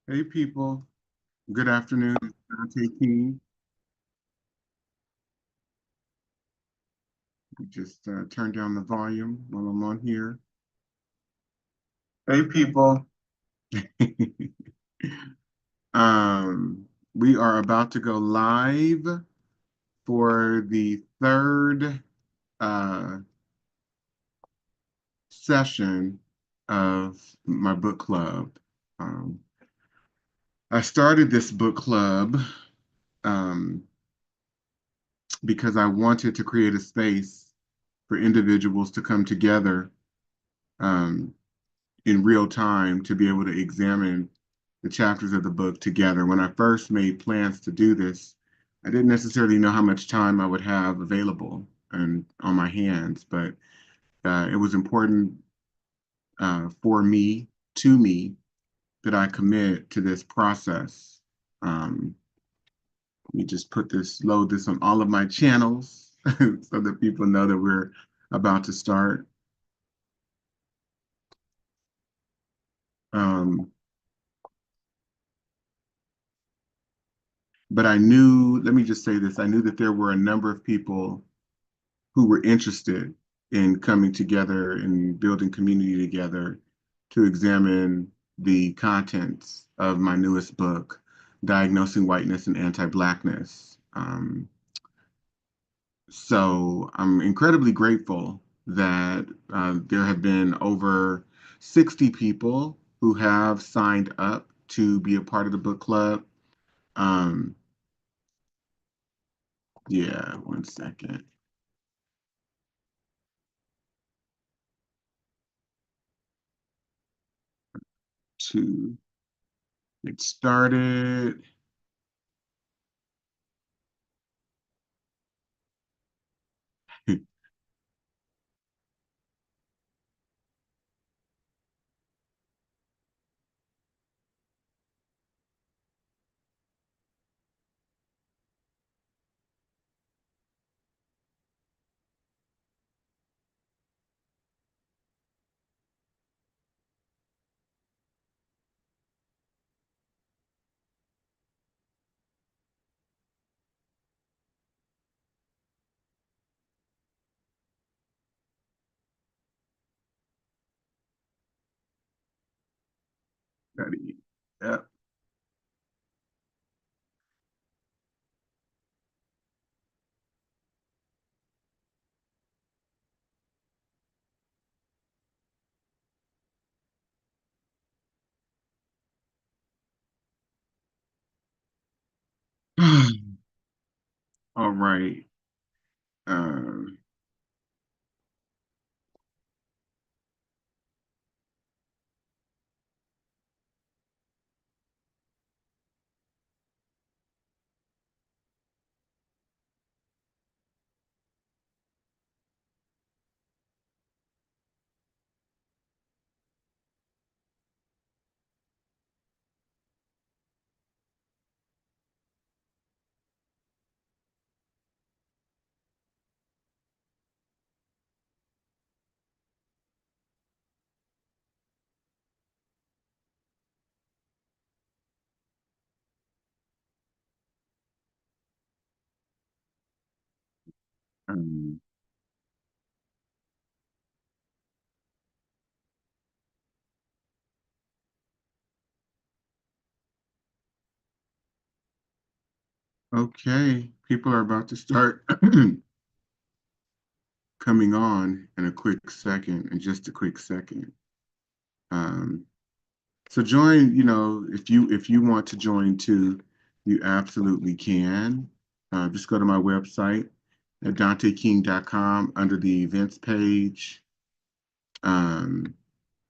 Hey people, good afternoon. It's Dante King. Just turn down the volume while I'm on here. Hey people. We are about to go live for the third uh, session of my book club. Um, I started this book club um, because I wanted to create a space for individuals to come together um, in real time to be able to examine the chapters of the book together. When I first made plans to do this, I didn't necessarily know how much time I would have available and on my hands, but it was important for me, to me, that I commit to this process. Let me just load this on all of my channels so that people know that we're about to start. Um, but I knew, let me just say this, I knew that there were a number of people who were interested in coming together and building community together to examine the contents of my newest book, Diagnosing Whiteness and Anti-Blackness. So I'm incredibly grateful that there have been over 60 people who have signed up to be a part of the book club. Um, yeah, one second to get started. Ready. Yep. All right. Um, um, okay. People are about to start coming on in a quick second, in just a quick second. Um, so join, if you want to join too, you absolutely can. Just go to my website at danteking.com under the events page, um,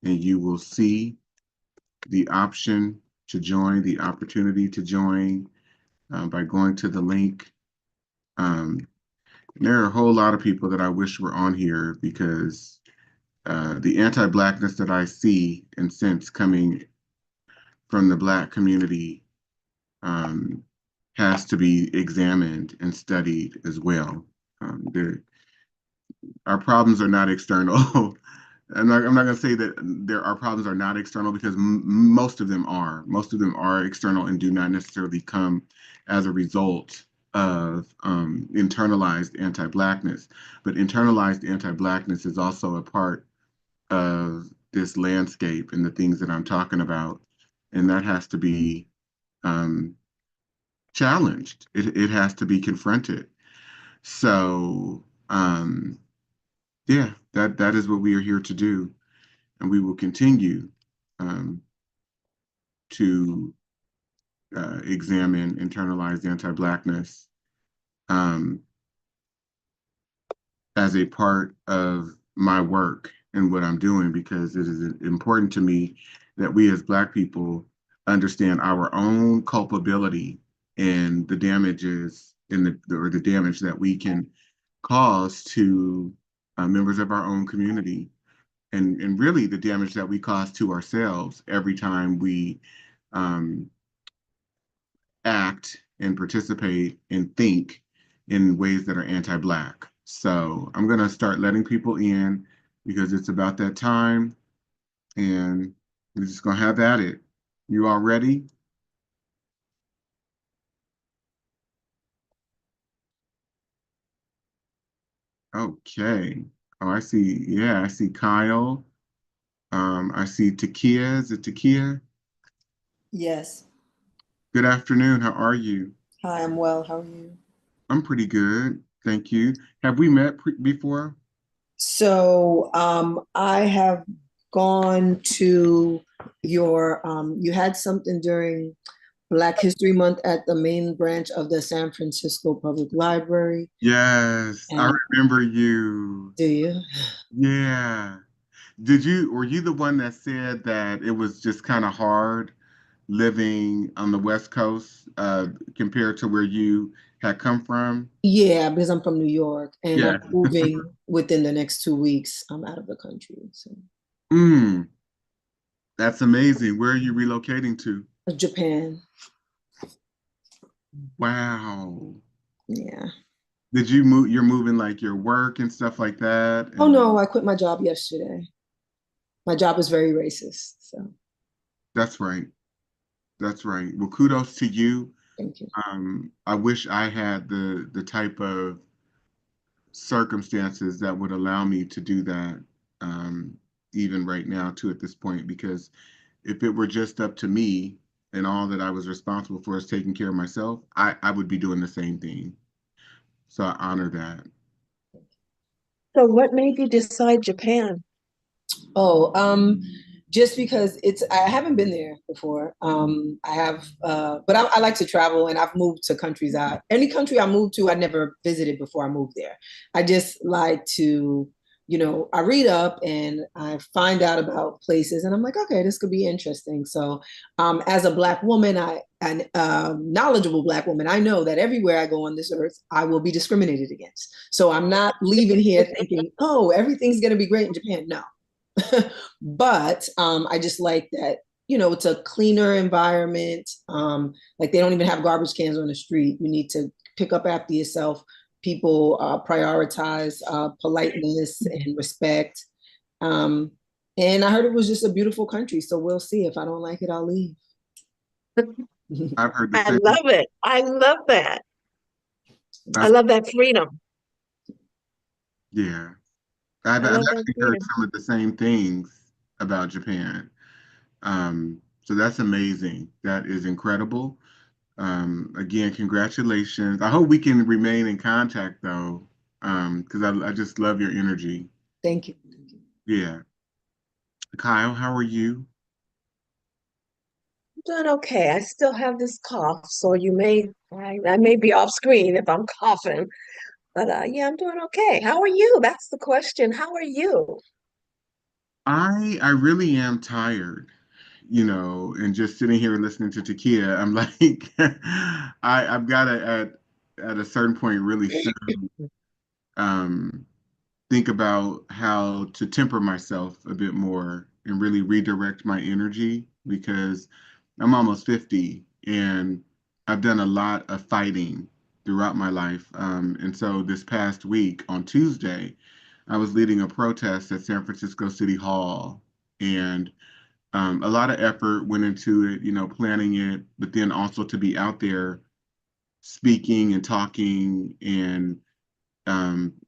and you will see the option to join, the opportunity to join by going to the link. Um, there are a whole lot of people that I wish were on here because the anti-Blackness that I see and sense coming from the Black community um, has to be examined and studied as well. Our problems are not external. I'm not going to say that there are problems are not external because most of them are. Most of them are external and do not necessarily come as a result of internalized anti-Blackness. But internalized anti-Blackness is also a part of this landscape and the things that I'm talking about. And that has to be um, challenged. It has to be confronted. So, yeah, that is what we are here to do. And we will continue um, to examine internalized anti-Blackness um, as a part of my work and what I'm doing because it is important to me that we as Black people understand our own culpability and the damages in the damage that we can cause to members of our own community and really the damage that we cause to ourselves every time we um, act and participate and think in ways that are anti-Black. So I'm going to start letting people in because it's about that time and we're just going to have at it. You all ready? Okay. Oh, I see. Yeah, I see Kyle. I see Takia. Is it Takia? Yes. Good afternoon. How are you? Hi, I'm well. How are you? I'm pretty good. Thank you. Have we met before? I have gone to you had something during Black History Month at the main branch of the San Francisco Public Library. Yes, I And remember you. do you? Yeah. Were you the one that said that it was just kind of hard living on the West Coast compared to where you had come from? Yeah, because I'm from New York and I'm Yeah. moving within the next 2 weeks. I'm out of the country. So Mm, that's amazing. Where are you relocating to? Japan. Wow. Yeah. Did you move, you're moving like your work and stuff like that? Oh And no, I quit my job yesterday. My job is very racist. So that's right. That's right. Well, kudos to you. thank you. I wish I had the type of circumstances that would allow me to do that, um, even right now, too, at this point, because if it were just up to me and all that I was responsible for is taking care of myself, I would be doing the same thing. So I honor that. So what made you decide Japan? Oh, just because I haven't been there before. I have, but I like to travel, and I've moved to countries. Any country I moved to, I never visited before I moved there. I just like to, I read up and I find out about places, and I'm like, okay, this could be interesting. So, as a Black woman, an knowledgeable Black woman, I know that everywhere I go on this earth, I will be discriminated against. So I'm not leaving here thinking, oh, everything's going to be great in Japan. No. But I just like that, it's a cleaner environment. Like they don't even have garbage cans on the street. You need to pick up after yourself. People prioritize politeness and respect. Um, and I heard it was just a beautiful country. So we'll see. If I don't like it, I'll leave. I've heard the I same. love it. I love that. I I've, love that freedom. yeah, I I've love that actually heard freedom. some of the same things about Japan. So that's amazing. That is incredible. Again, congratulations. I hope we can remain in contact though, because I just love your energy. Thank you. Yeah. Kyle, how are you? I'm doing okay. I still have this cough, so I may be off screen if I'm coughing. But yeah, I'm doing okay. How are you? That's the question. How are you? I really am tired, and just sitting here listening to Takia, I'm like, I've got to at a certain point really sit, um, think about how to temper myself a bit more and really redirect my energy because I'm almost 50 and I've done a lot of fighting throughout my life. And so this past week on Tuesday, I was leading a protest at San Francisco City Hall, and a lot of effort went into it, planning it, but then also to be out there speaking and talking and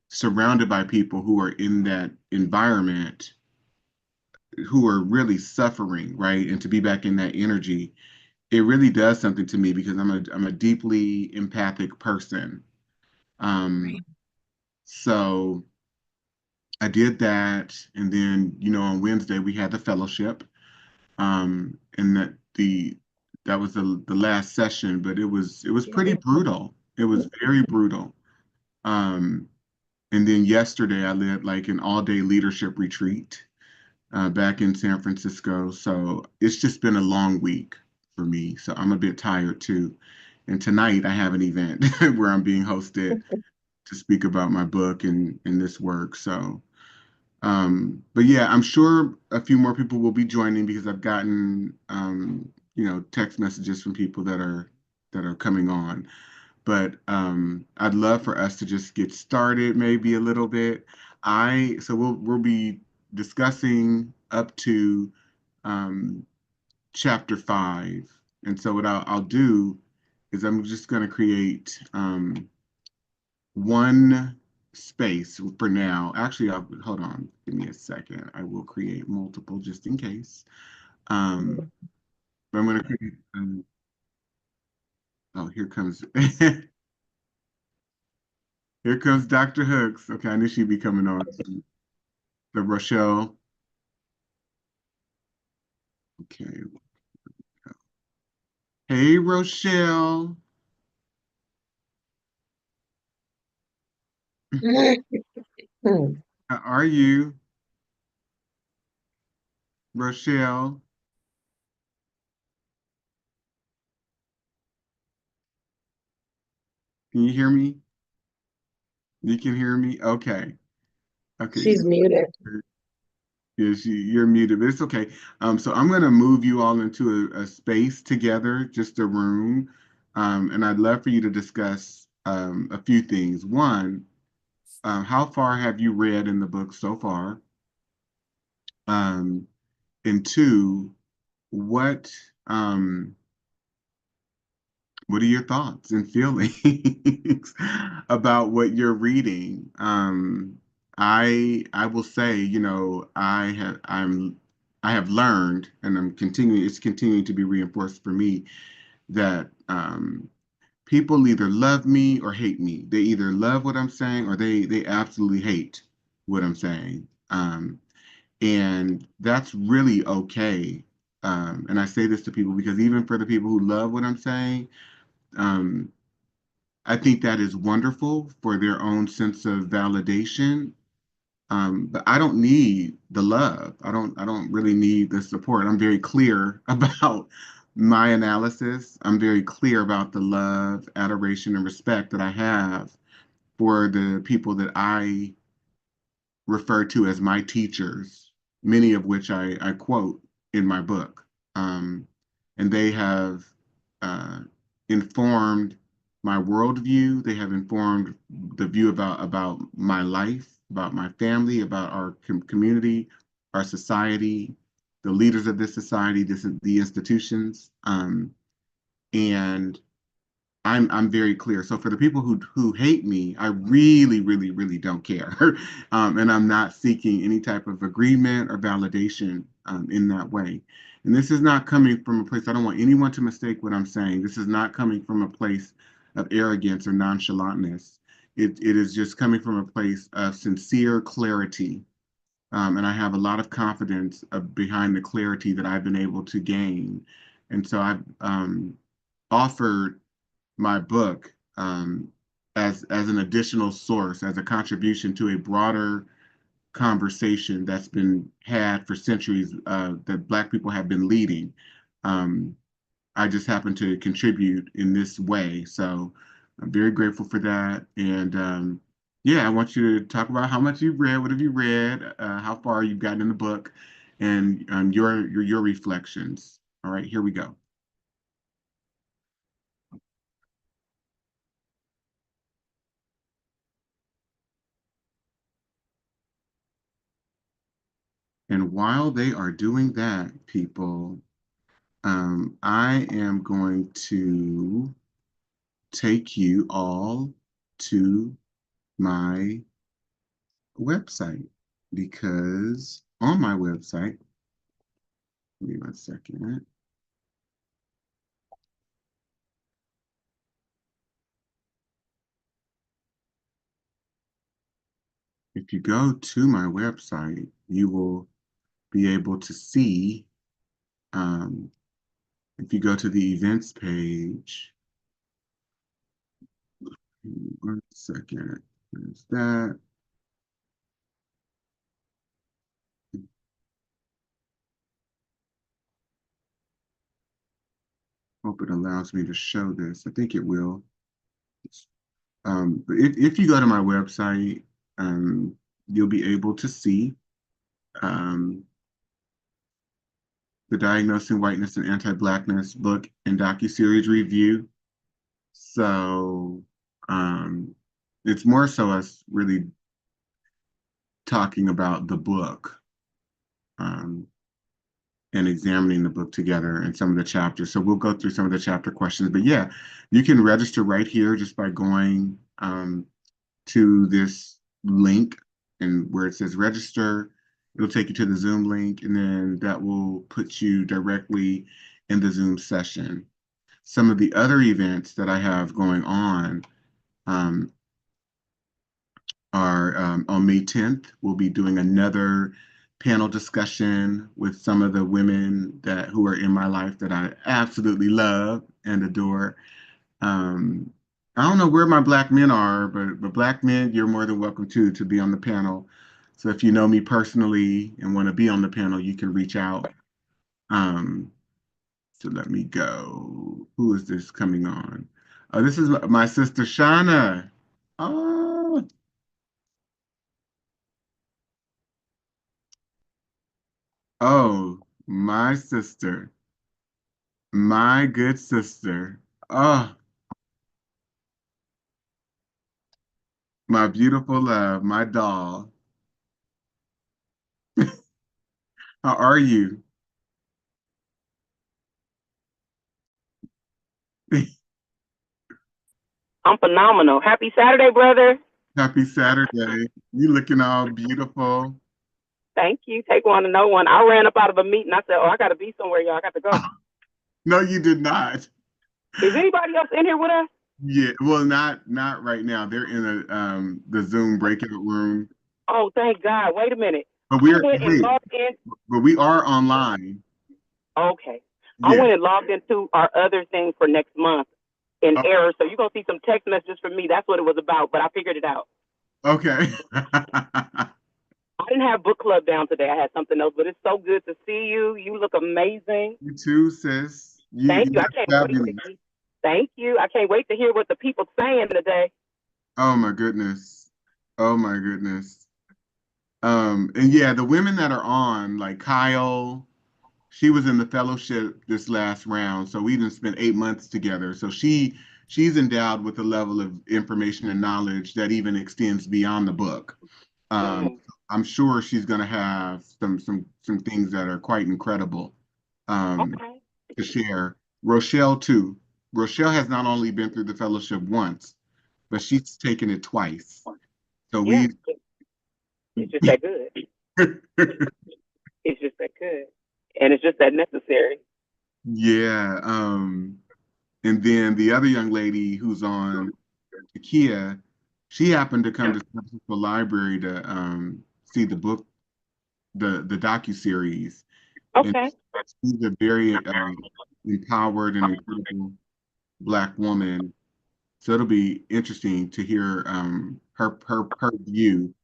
surrounded by people who are in that environment who are really suffering, right? And to be back in that energy, it really does something to me because I'm a deeply empathic person. Right. Um, so I did that, and then on Wednesday we had the fellowship, and that was the last session, but it was pretty brutal. It was very brutal. Um, and then yesterday I led like an all-day leadership retreat back in San Francisco. So it's just been a long week for me. So I'm a bit tired too. And tonight I have an event where I'm being hosted to speak about my book and this work. So, but yeah, I'm sure a few more people will be joining because I've gotten, text messages from people that are coming on. But I'd love for us to just get started maybe a little bit. So we'll be discussing up to um, chapter 5. And so what I'll do is I'm just going to create one space for now. Actually, hold on, give me a second. I will create multiple just in case. Um, but I'm going to create. Oh, here comes here comes Dr. Hooks. Okay, I knew she'd be coming on. The Rochelle. Okay. Hey, Rochelle. How are you, Rochelle? Can you hear me? You can hear me? Okay. Okay. She's muted. Yes, you're muted, but it's okay. So I'm going to move you all into a space together, just a room. And I'd love for you to discuss a few things. One, how far have you read in the book so far? Um, and two, what um, what are your thoughts and feelings about what you're reading? I will say, I have learned, and it's continuing to be reinforced for me that people either love me or hate me. They either love what I'm saying or they absolutely hate what I'm saying. And that's really okay. And I say this to people because even for the people who love what I'm saying, um, I think that is wonderful for their own sense of validation. But I don't need the love. I don't really need the support. I'm very clear about my analysis. I'm very clear about the love, adoration, and respect that I have for the people that I refer to as my teachers, many of which I quote in my book. Um, and they have uh, informed my worldview. They have informed the view about my life, about my family, about our community, our society, the leaders of this society, the institutions. And I'm very clear. So for the people who hate me, I really, really, really don't care, and I'm not seeking any type of agreement or validation in that way. And this is not coming from a place. I don't want anyone to mistake what I'm saying. This is not coming from a place of arrogance or nonchalantness. It is just coming from a place of sincere clarity. And I have a lot of confidence behind the clarity that I've been able to gain. And so I've offered my book as an additional source, as a contribution to a broader conversation that's been had for centuries that Black people have been leading. Um, I just happen to contribute in this way. So I'm very grateful for that. And yeah, I want you to talk about how much you've read, what have you read, how far you've gotten in the book, and your reflections. All right, here we go. And while they are doing that, people, I am going to take you all to my website because on my website, give me 1 second. If you go to my website, you will be able to see, um, if you go to the events page, 1 second, there's that. Hope it allows me to show this. I think it will. But if you go to my website, um, you'll be able to see um, the Diagnosing Whiteness and Anti-Blackness book and docuseries review. So it's more so us really talking about the book um, and examining the book together and some of the chapters. So we'll go through some of the chapter questions. But yeah, you can register right here just by going to this link and where it says register. It'll take you to the Zoom link, and then that will put you directly in the Zoom session. Some of the other events that I have going on um, are on May 10th, we'll be doing another panel discussion with some of the women who are in my life that I absolutely love and adore. Um, I don't know where my Black men are, but Black men, you're more than welcome to be on the panel. So if you know me personally and want to be on the panel, you can reach out. Um, so let me go. Who is this coming on? This is my sister Shauna. Oh, oh, my sister, my good sister. Oh, my beautiful love, my doll. How are you? I'm phenomenal. Happy Saturday, brother. Happy Saturday. You looking all beautiful. Thank you. Take one to know one. I ran up out of a meeting. I said, "Oh, I got to be somewhere, y'all. I got to go." No, you did not. Is anybody else in here with us? Yeah, well, not right now. They're in the Zoom breakout room. Oh, thank God. Wait a minute. But I went and logged in. but we are online. Okay. I Yeah. went and logged into our other thing for next month in Oh, error. So you're going to see some text messages from me. That's what it was about, but I figured it out. okay. I didn't have book club down today. I had something else, but it's so good to see you. You look amazing. You too, sis. Thank you. You I can't fabulous. wait to hear. Thank you. I can't wait to hear what the people saying today. Oh my goodness. Oh my goodness. And yeah, the women that are on, like Kyle, she was in the fellowship this last round, so we even spent 8 months together. So she's endowed with a level of information and knowledge that even extends beyond the book. I'm sure she's going to have some things that are quite incredible Okay. to share. Rochelle too. Rochelle has not only been through the fellowship once, but she's taken it twice. So Yeah. we It's just that good. It's just that good. And it's just that necessary. yeah. And then the other young lady who's on Takia, she happened to come to the library to see the book, the docu-series. And Okay. she's a very empowered and incredible Black woman. So it'll be interesting to hear her view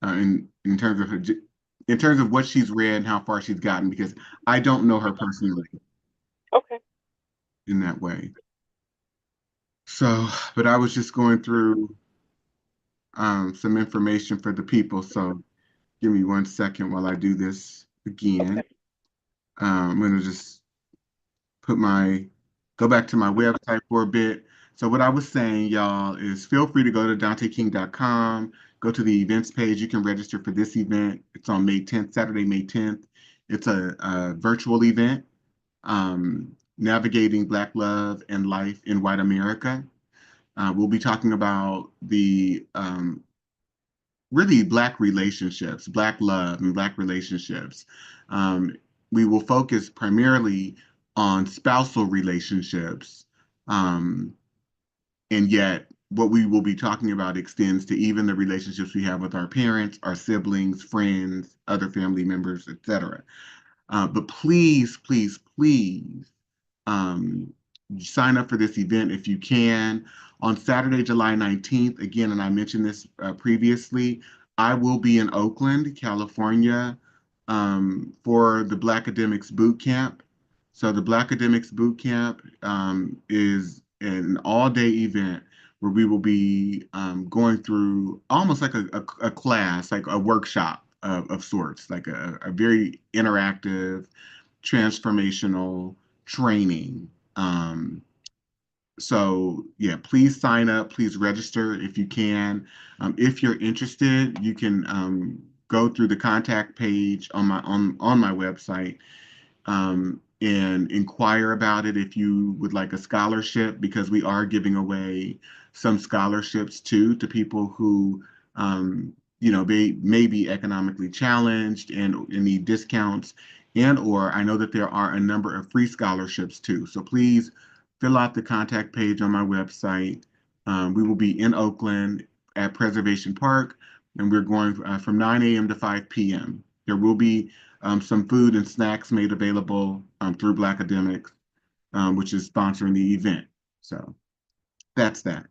in terms of in terms of what she's read and how far she's gotten, because I don't know her personally Okay. in that way. So, but I was just going through some information for the people. So give me 1 second while I do this again. Okay. I'm going to just go back to my website for a bit. So what I was saying, y'all, is feel free to go to DanteKing.com. go to the events page. You can register for this event. It's on May 10th, Saturday, May 10th. It's a virtual event, navigating Black love and life in white America. We'll be talking about the really Black relationships, Black love and Black relationships. Um, we will focus primarily on spousal relationships, and yet what we will be talking about extends to even the relationships we have with our parents, our siblings, friends, other family members, etc. But please, please, please, um, sign up for this event if you can. On Saturday, July 19th, again, and I mentioned this previously, I will be in Oakland, California, for the Black Academics Boot Camp. So the Black Academics Boot Camp is an all-day event where we will be going through almost like a class, like a workshop of sorts, like a very interactive, transformational training. So yeah, please sign up, please register if you can. If you're interested, you can go through the contact page on my website, and inquire about it if you would like a scholarship, because we are giving away some scholarships too to people who may be economically challenged and need discounts, and or I know that there are a number of free scholarships too. So please fill out the contact page on my website. We will be in Oakland at Preservation Park, and we're going from 9 a.m. to 5 p.m. There will be some food and snacks made available through Black Academics, which is sponsoring the event. So that's that.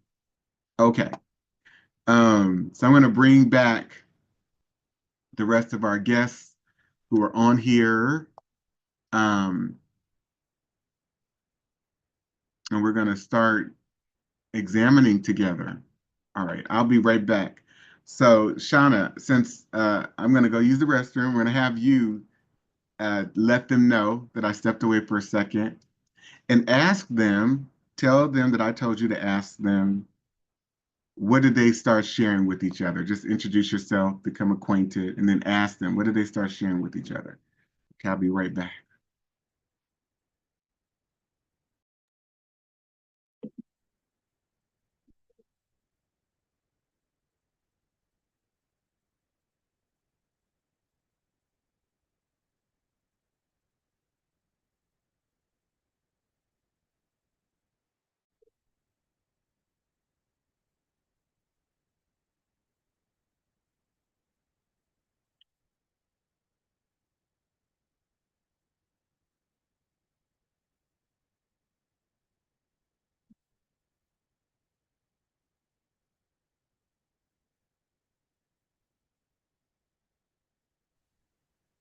Okay. So I'm going to bring back the rest of our guests who are on here. And we're going to start examining together. All right, I'll be right back. So, Shauna, since I'm going to go use the restroom, we're going to have you let them know that I stepped away for a second and tell them that I told you to ask them, what did they start sharing with each other? Just introduce yourself, become acquainted, and then ask them, what did they start sharing with each other? Okay, I'll be right back.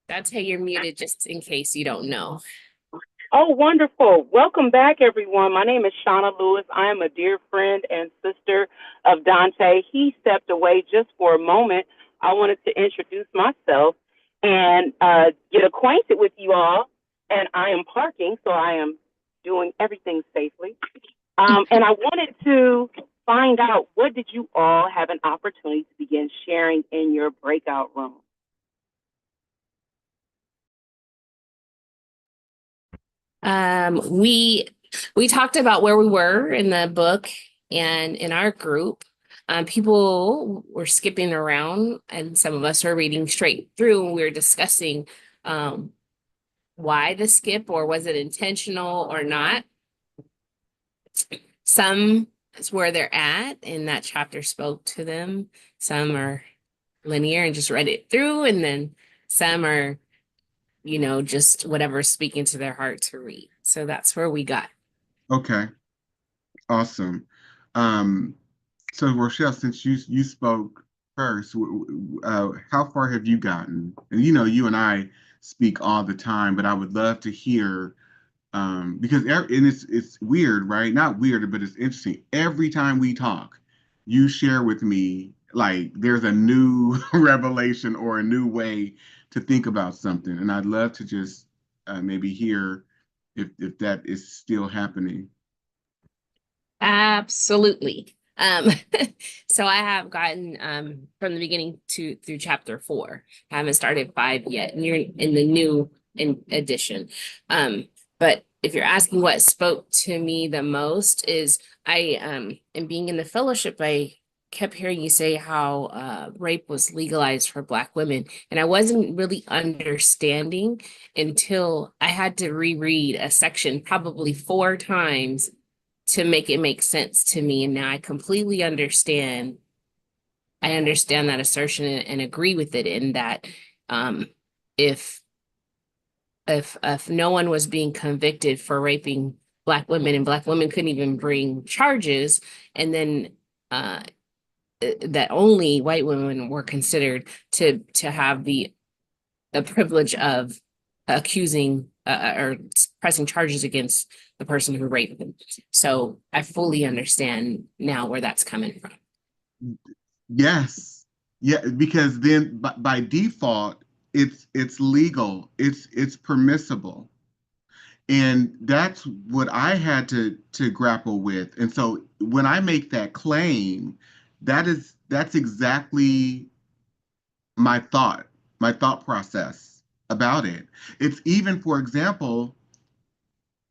That's how you're muted, just in case you don't know. Oh, wonderful. Welcome back, everyone. My name is Shauna Lewis. I am a dear friend and sister of Dante. He stepped away just for a moment. I wanted to introduce myself and get acquainted with you all. And I am parking, so I am doing everything safely. And I wanted to find out, what did you all have an opportunity to begin sharing in your breakout room? We talked about where we were in the book and in our group. People were skipping around, and some of us were reading straight through, and we were discussing why the skip, or was it intentional or not. Some is where they're at, and that chapter spoke to them. Some are linear and just read it through, and then some are just whatever's speaking to their heart to read. So that's where we got. Okay, awesome. So Rochelle, since you spoke first, how far have you gotten? And you and I speak all the time, but I would love to hear, because and it's weird, right? Not weird, but it's interesting. Every time we talk, you share with me like there's a new revelation or a new way to think about something, and I'd love to just maybe hear if that is still happening. Absolutely. Um, so I have gotten from the beginning to through chapter 4. I haven't started 5 yet, and you're in the new edition. But if you're asking what spoke to me the most is I and being in the fellowship, I kept hearing you say how rape was legalized for Black women, and I wasn't really understanding until I had to reread a section probably 4 times to make it make sense to me. And now I completely understand. I understand that assertion and agree with it in that if if no one was being convicted for raping Black women and Black women couldn't even bring charges, and then uh, that only white women were considered to have the privilege of accusing or pressing charges against the person who raped them. So I fully understand now where that's coming from. Yes. Yeah, because then by default, it's legal, it's permissible. And that's what I had to grapple with. And so when I make that claim, that's exactly my thought process about it. It's even, for example,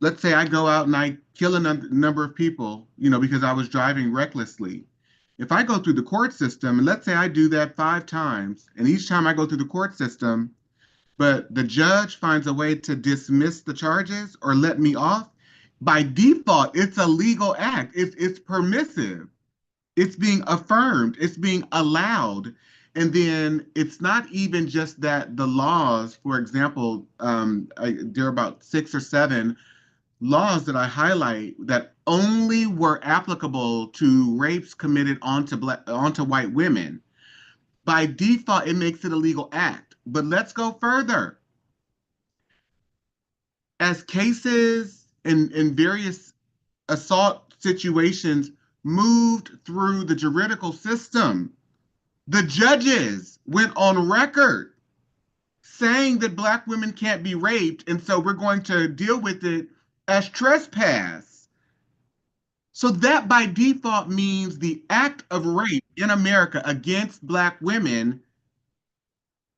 let's say I go out and I kill a number of people, because I was driving recklessly. If I go through the court system, and let's say I do that 5 times, and each time I go through the court system, but the judge finds a way to dismiss the charges or let me off, by default, it's a legal act. It's permissive. It's being affirmed. It's being allowed. And then it's not even just that the laws, for example, there are about 6 or 7 laws that I highlight that only were applicable to rapes committed onto white women. By default, it makes it a legal act. But let's go further. As cases in various assault situations moved through the juridical system, the judges went on record saying that Black women can't be raped, and so we're going to deal with it as trespass. So that by default means the act of rape in America against Black women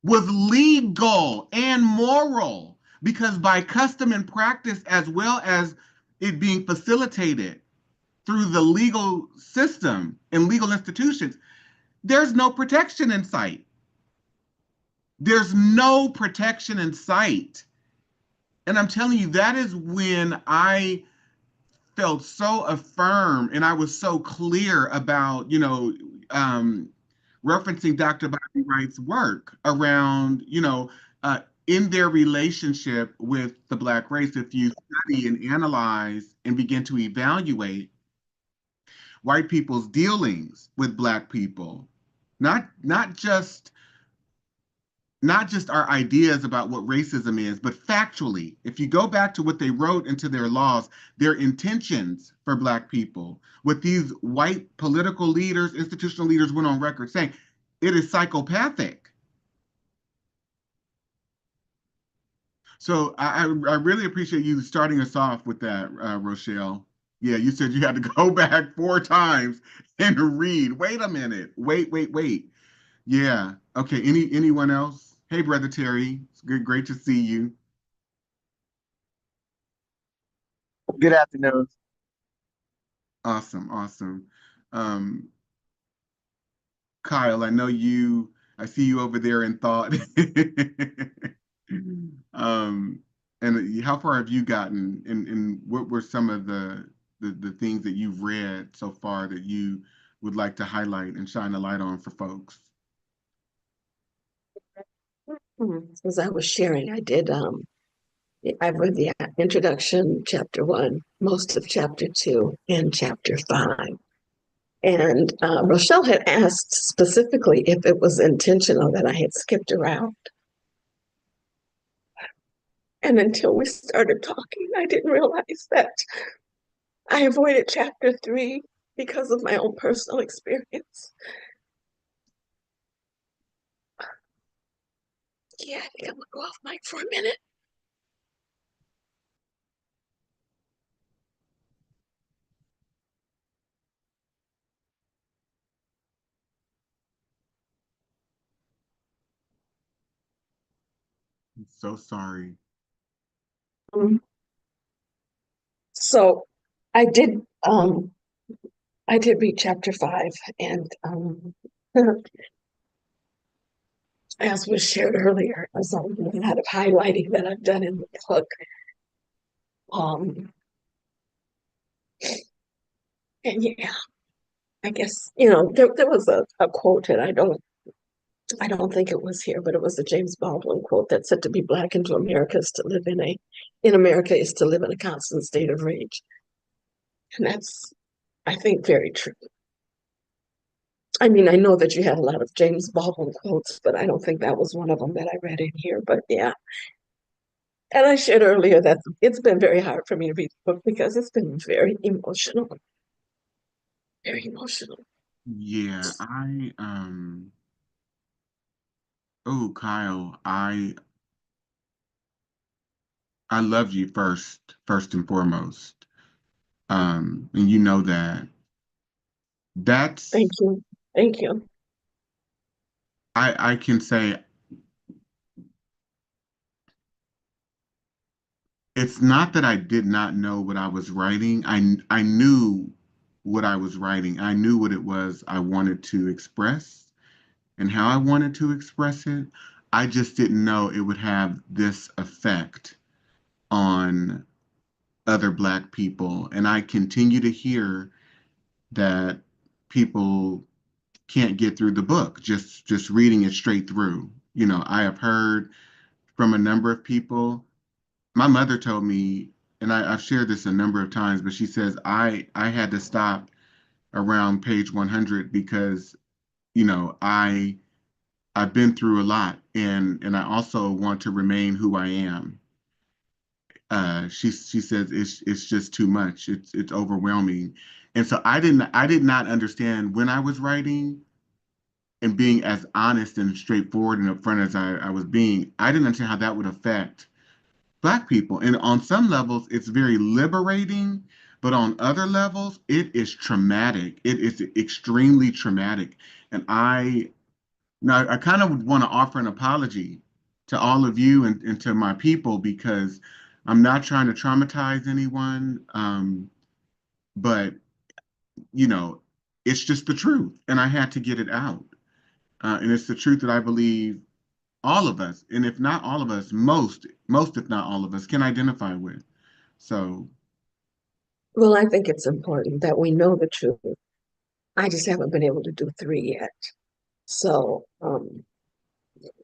was legal and moral because by custom and practice, as well as it being facilitated through the legal system and legal institutions, there's no protection in sight. There's no protection in sight. And I'm telling you, that is when I felt so affirmed and I was so clear about, referencing Dr. Bobby Wright's work around, in their relationship with the Black race. If you study and analyze and begin to evaluate white people's dealings with Black people, not just our ideas about what racism is, but factually, if you go back to what they wrote into their laws, their intentions for Black people, what these white political leaders, institutional leaders went on record saying, it is psychopathic. So I really appreciate you starting us off with that, Rochelle. Yeah, you said you had to go back 4 times and read. Wait a minute. Wait. Yeah. Okay. Anyone else? Hey, Brother Terry. It's great to see you. Good afternoon. Awesome. Um, Kyle, I see you over there in thought. Um, and how far have you gotten and what were some of the things that you've read so far that you would like to highlight and shine a light on for folks? As I was sharing, I've read the introduction, chapter 1, most of chapter 2, and chapter 5. And Rochelle had asked specifically if it was intentional that I had skipped around. And until we started talking, I didn't realize that I avoided chapter 3 because of my own personal experience. Yeah, I think I'm gonna go off mic for a minute. I'm so sorry. Um, So I did I did read chapter 5, and as was shared earlier, as a lot of highlighting that I've done in the book. Um, and yeah, I guess, there was a quote, and I don't think it was here, but it was a James Baldwin quote that said, "To be Black into America is to live in America is to live in a constant state of rage." And that's, I think, very true. I mean, I know that you had a lot of James Baldwin quotes, but I don't think that was one of them that I read in here. But yeah. And I shared earlier that it's been very hard for me to read the book because it's been very emotional, very emotional. Yeah, oh, Kyle, I love you first and foremost. And you know that. Thank That's you. Thank you. I can say it's not that I did not know what I was writing. I knew what I was writing. I knew what it was I wanted to express and how I wanted to express it. I just didn't know it would have this effect on other Black people. And I continue to hear that people can't get through the book just reading it straight through. I have heard from a number of people. My mother told me, and I've shared this a number of times, but she says I had to stop around page 100 because I've been through a lot, and I also want to remain who I am. She says it's just too much. It's overwhelming, and so I did not understand when I was writing and being as honest and straightforward and upfront as I was being. I didn't understand how that would affect Black people. And on some levels, it's very liberating, but on other levels, it is traumatic. It is extremely traumatic. And I kind of would want to offer an apology to all of you and to my people because I'm not trying to traumatize anyone. But, you know, it's just the truth. And I had to get it out. And it's the truth that I believe all of us, and if not all of us, most, if not all of us, can identify with. So, Well, I think it's important that we know the truth. I just haven't been able to do 3 yet. So,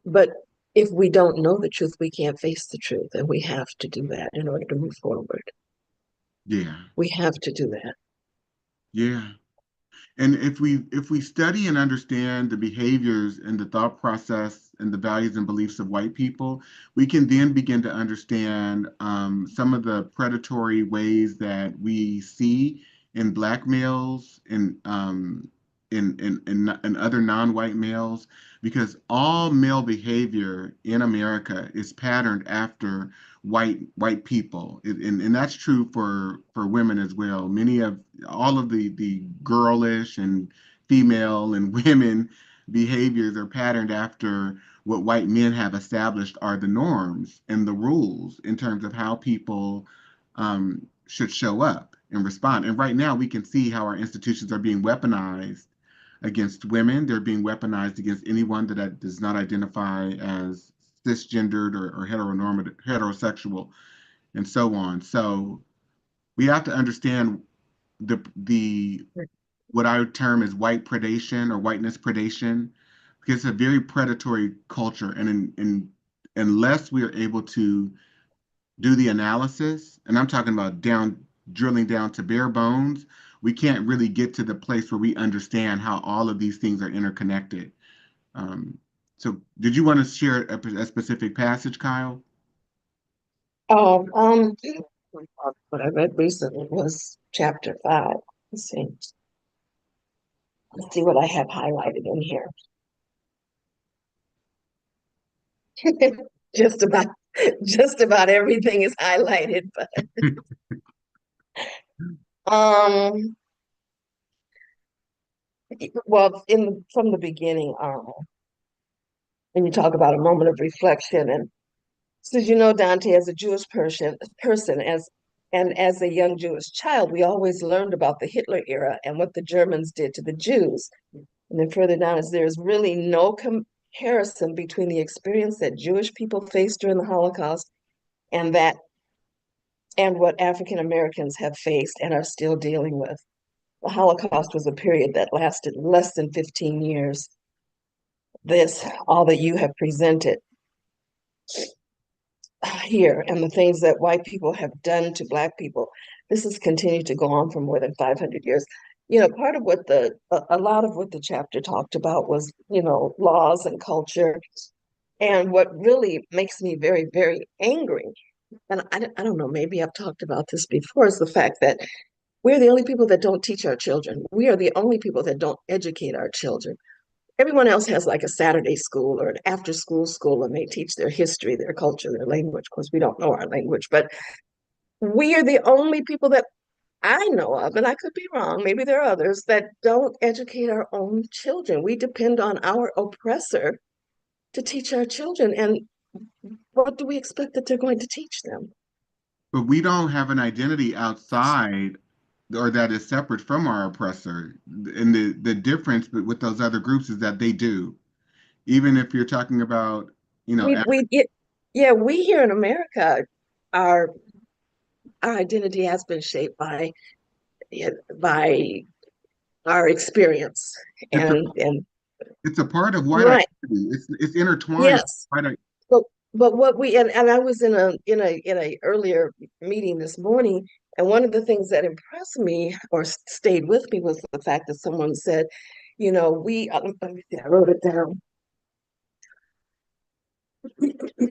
but if we don't know the truth, we can't face the truth, and we have to do that in order to move forward. yeah, We have to do that. yeah. And if we study and understand the behaviors and the thought process and the values and beliefs of white people, we can then begin to understand some of the predatory ways that we see in Black males and in other non-white males, because all male behavior in America is patterned after white people, and that's true for women as well. Many of all of the girlish and female and women behaviors are patterned after what white men have established are the norms and the rules in terms of how people should show up and respond. And right now, we can see how our institutions are being weaponized against women. They're being weaponized against anyone that does not identify as cisgendered or heteronormative, heterosexual, and so on. So we have to understand the what I would term as white predation or whiteness predation, because it's a very predatory culture, and unless we are able to do the analysis, and I'm talking about drilling down to bare bones, we can't really get to the place where we understand how all of these things are interconnected. Um, so, did you want to share a specific passage, Kyle? Oh, what I read recently was chapter 5. Let's see. Let's see what I have highlighted in here. Just about, just about everything is highlighted, but um, well, from the beginning, when you talk about a moment of reflection, and So you know, Dante, as a Jewish person, as a young Jewish child, we always learned about the Hitler era and what the Germans did to the Jews. And then further down is there's really no comparison between the experience that Jewish people faced during the Holocaust and that and what African Americans have faced and are still dealing with. The Holocaust was a period that lasted less than 15 years. All that you have presented here, and the things that white people have done to Black people, this has continued to go on for more than 500 years. You know, part of what a lot of what the chapter talked about was, you know, laws and culture. And what really makes me very, very angry, and I don't know, maybe I've talked about this before, is the fact that we're the only people that don't teach our children. We are the only people that don't educate our children. Everyone else has like a Saturday school or an after school, and they teach their history, their culture, their language. Of course, we don't know our language, but we are the only people that I know of, and I could be wrong, maybe there are others, that don't educate our own children. We depend on our oppressor to teach our children. And what do we expect that they're going to teach them? But we don't have an identity outside or that is separate from our oppressor. And the difference with those other groups is that they do. Even if you're talking about, you know, Yeah, we here in America, our our identity has been shaped by our experience it's a and it's a part of white right. identity. It's intertwined Yes. with white. But what we and I was in a earlier meeting this morning, and one of the things that impressed me or stayed with me was the fact that someone said, you know, let me see, I wrote it down.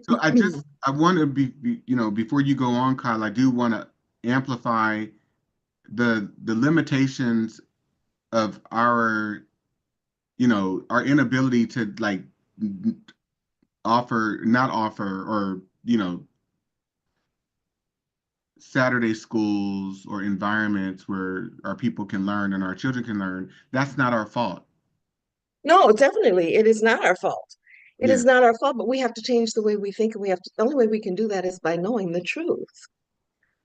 So I want to you know, before you go on, Kyle, I do want to amplify the limitations of our, you know, our inability to like not offer, or, you know, Saturday schools or environments where our people can learn and our children can learn. That's not our fault. No, definitely, it is not our fault. It Yeah, is not our fault, but we have to change the way we think, and the only way we can do that is by knowing the truth.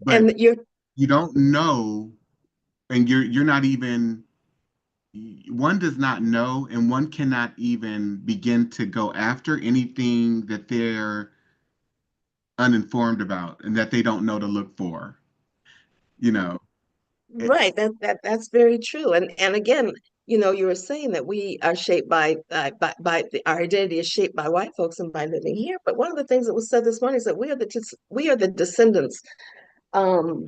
but And you're you don't know, and you're not even, one does not know, and one cannot even begin to go after anything that they're uninformed about and that they don't know to look for. You know, it, right. That's very true. And again, you know, you were saying that we are shaped our identity is shaped by white folks and by living here. But one of the things that was said this morning is that we are the descendants. Um,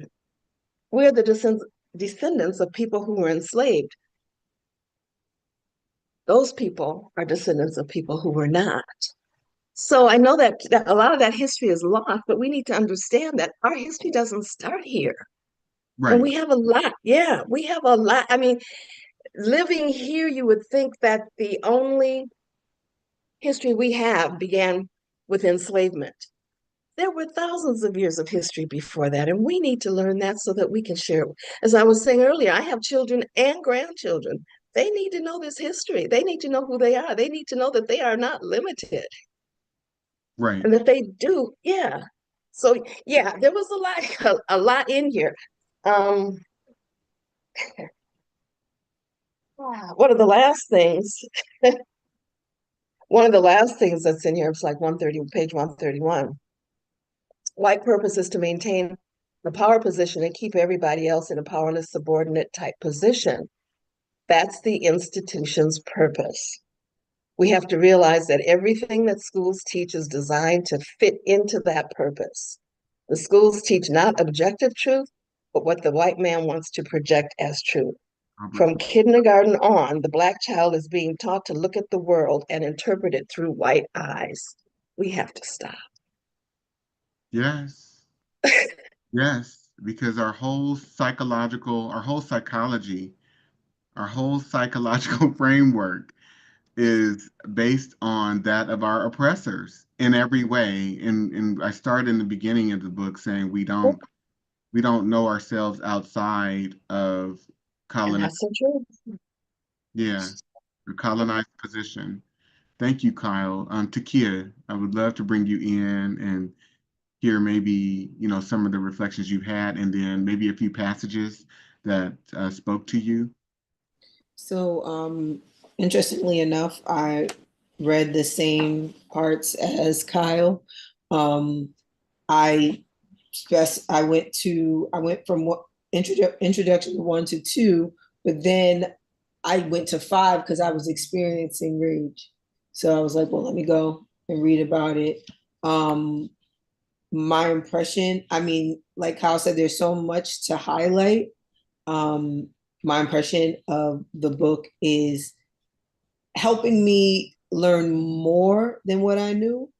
we are the descendants of people who were enslaved. Those people are descendants of people who were not. So I know that a lot of that history is lost, but we need to understand that our history doesn't start here. And right, we have a lot. Yeah, we have a lot. I mean, living here, you would think that the only history we have began with enslavement. There were thousands of years of history before that, and we need to learn that so that we can share it. As I was saying earlier, I have children and grandchildren. They need to know this history. They need to know who they are. They need to know that they are not limited right. and that they do. Yeah. So yeah, there was a lot in here. Um, one of the last things, one of the last things that's in here, it's like 130, page 131. White purpose is to maintain the power position and keep everybody else in a powerless subordinate type position. That's the institution's purpose. We have to realize that everything that schools teach is designed to fit into that purpose. The schools teach not objective truth, but what the white man wants to project as truth. From kindergarten on, the Black child is being taught to look at the world and interpret it through white eyes. We have to stop. Yes, yes, because our whole psychology, our whole psychological framework is based on that of our oppressors in every way. And I start in the beginning of the book saying we don't know ourselves outside of And colonized, that's so true. yeah, the colonized position. Thank you, Kyle. Takia, I would love to bring you in and hear maybe, some of the reflections you had, and then maybe a few passages that spoke to you. So, interestingly enough, I read the same parts as Kyle. Um, I I went from introduction 1 to 2, but then I went to 5 because I was experiencing rage. So I was like, well, let me go and read about it. My impression, I mean, like Kyle said, there's so much to highlight. Um, my impression of the book is helping me learn more than what I knew.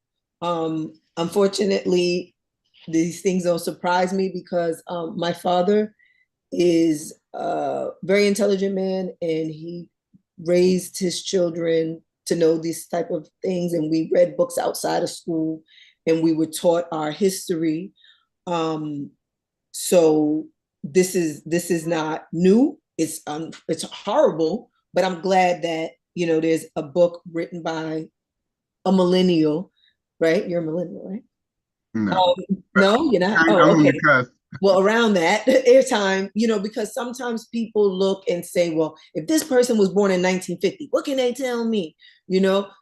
Unfortunately, these things don't surprise me because my father is a very intelligent man, and he raised his children to know these type of things, and we read books outside of school, and we were taught our history. So this is not new. It's horrible, but I'm glad that there's a book written by a millennial, right? You're a millennial, right? No, No, you're not. I'm Oh, on the okay. cusp. Well, around that airtime, because sometimes people look and say, well, if this person was born in 1950, what can they tell me?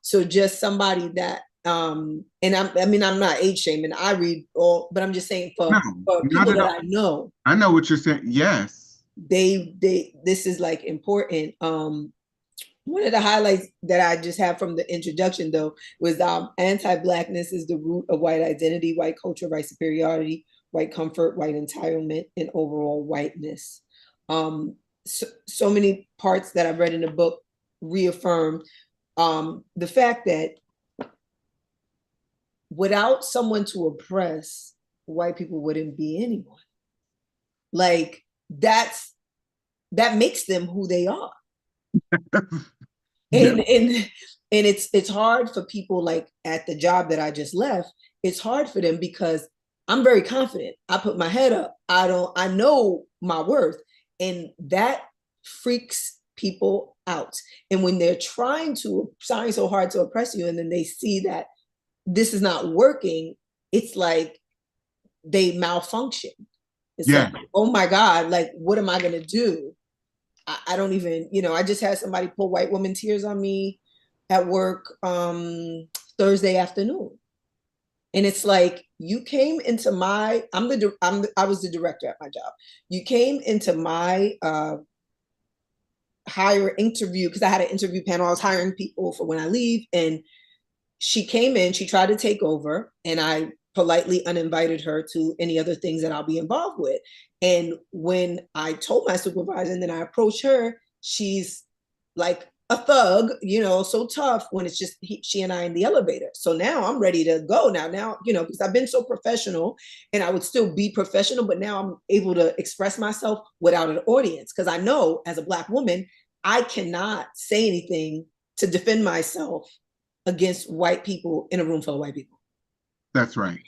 So just somebody that, and I'm not age shaming. I read all, but I'm just saying No, for not people at that all. I know, I know what you're saying. Yes. this is like important. One of the highlights that I just have from the introduction, though, was anti-Blackness is the root of white identity, white culture, white superiority, white comfort, white entitlement, and overall whiteness. So many parts that I've read in the book reaffirmed the fact that without someone to oppress, white people wouldn't be anyone. Like that makes them who they are. Yeah. And it's hard for people like at the job that I just left. It's hard for them because I'm very confident. I put my head up. I know my worth, and that freaks people out. And when they're trying so hard to oppress you, and then they see that this is not working, it's like they malfunction. It's Yeah. like, oh my God, like what am I gonna do? I don't even, I just had somebody pull white woman tears on me at work Thursday afternoon. And it's like, you came into my, I was the director at my job. You came into my hire interview, because I had an interview panel. I was hiring people for when I leave. And she came in, she tried to take over, and I politely uninvited her to any other things that I'll be involved with. And when I told my supervisor and then I approached her, she's like a thug, so tough when it's just she and I in the elevator. So now I'm ready to go now, because I've been so professional, and I would still be professional, but now I'm able to express myself without an audience, because I know as a Black woman, I cannot say anything to defend myself against white people in a room full of white people. That's right.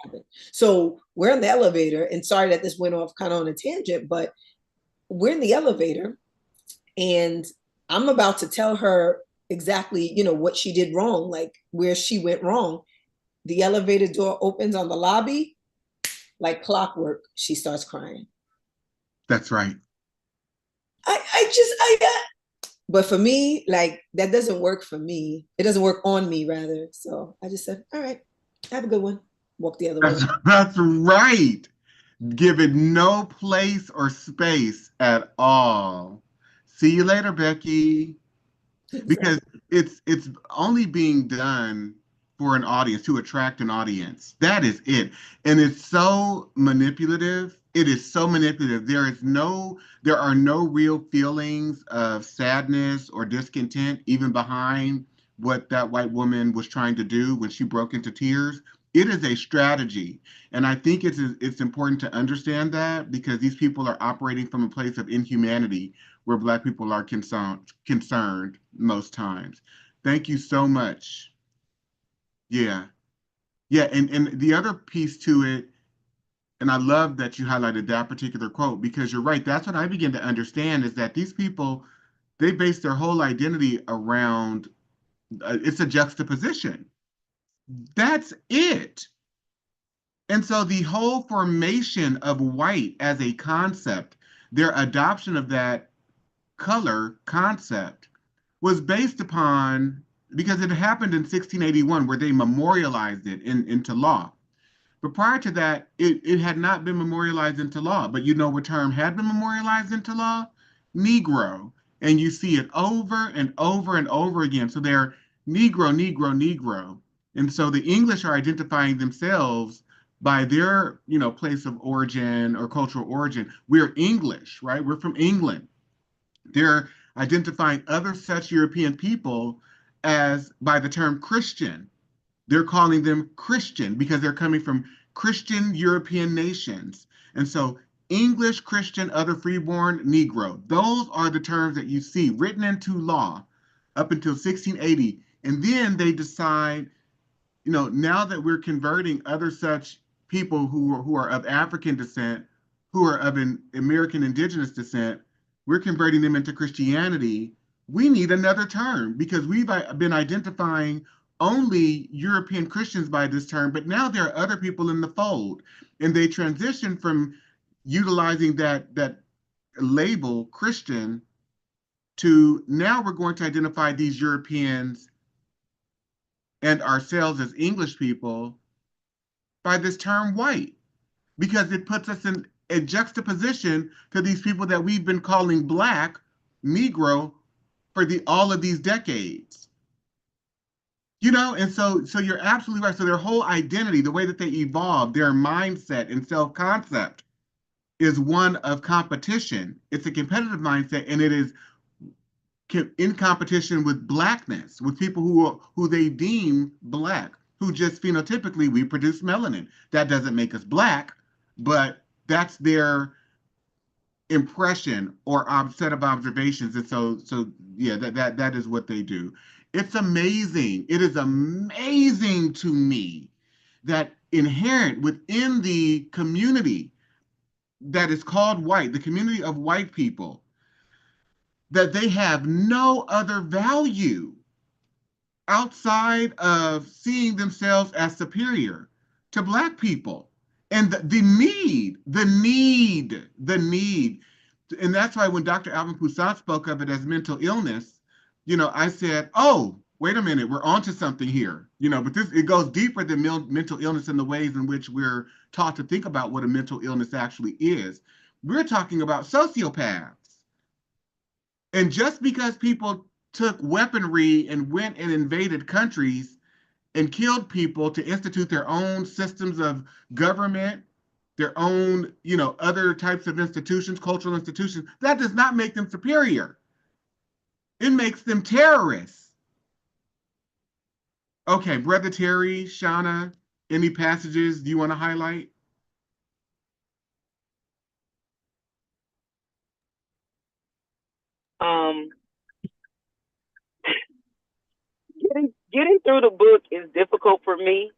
So we're in the elevator, and sorry that this went off kind of on a tangent, but we're in the elevator, and I'm about to tell her exactly, what she did wrong, like where she went wrong. The elevator door opens on the lobby, like clockwork. She starts crying. That's right. But for me, like that doesn't work for me. It doesn't work on me, rather. So I just said, all right, have a good one. Walk the other way. That's right. Give it no place or space at all. See you later, Becky. Because it's only being done for an audience, to attract an audience. That is it. And it's so manipulative. It is so manipulative. There are no real feelings of sadness or discontent even behind what that white woman was trying to do when she broke into tears. It is a strategy. And I think it's important to understand that, because these people are operating from a place of inhumanity where Black people are concerned most times. Thank you so much. Yeah. Yeah. And the other piece to it, and I love that you highlighted that particular quote, because you're right. That's what I begin to understand, is that these people, they base their whole identity around it's a juxtaposition. That's it. And so the whole formation of white as a concept, their adoption of that color concept was based upon, because it happened in 1681 where they memorialized it into law. But prior to that, it had not been memorialized into law. But you know what term had been memorialized into law? Negro. And you see it over and over and over again. So they're Negro, Negro, Negro. And so the English are identifying themselves by their, place of origin or cultural origin. We're English, right? We're from England. They're identifying other such European people as by the term Christian. They're calling them Christian because they're coming from Christian European nations. And so English, Christian, other freeborn, Negro, those are the terms that you see written into law up until 1680. And then they decide, now that we're converting other such people who are of African descent, who are of an American indigenous descent, we're converting them into Christianity. We need another term because we've been identifying only European Christians by this term, but now there are other people in the fold, and they transition from utilizing that label Christian to now we're going to identify these Europeans and ourselves as English people by this term white, because it puts us in a juxtaposition to these people that we've been calling Black, Negro, for all of these decades. And so you're absolutely right. So their whole identity, the way that they evolve, their mindset and self-concept is one of competition. It's a competitive mindset, and it is in competition with Blackness, with people who they deem Black, who just phenotypically we produce melanin. That doesn't make us Black, but that's their impression or set of observations. And so yeah, that is what they do. It's amazing. It is amazing to me that inherent within the community that is called white, the community of white people, that they have no other value outside of seeing themselves as superior to Black people. And the need. And that's why when Dr. Alvin Poussaint spoke of it as mental illness, I said, oh, wait a minute, we're onto something here. But it goes deeper than mental illness in the ways in which we're taught to think about what a mental illness actually is. We're talking about sociopaths. And just because people took weaponry and went and invaded countries and killed people to institute their own systems of government, their own, other types of institutions, cultural institutions, that does not make them superior. It makes them terrorists. Okay, Brother Terry, Shauna, any passages you want to highlight? Getting through the book is difficult for me.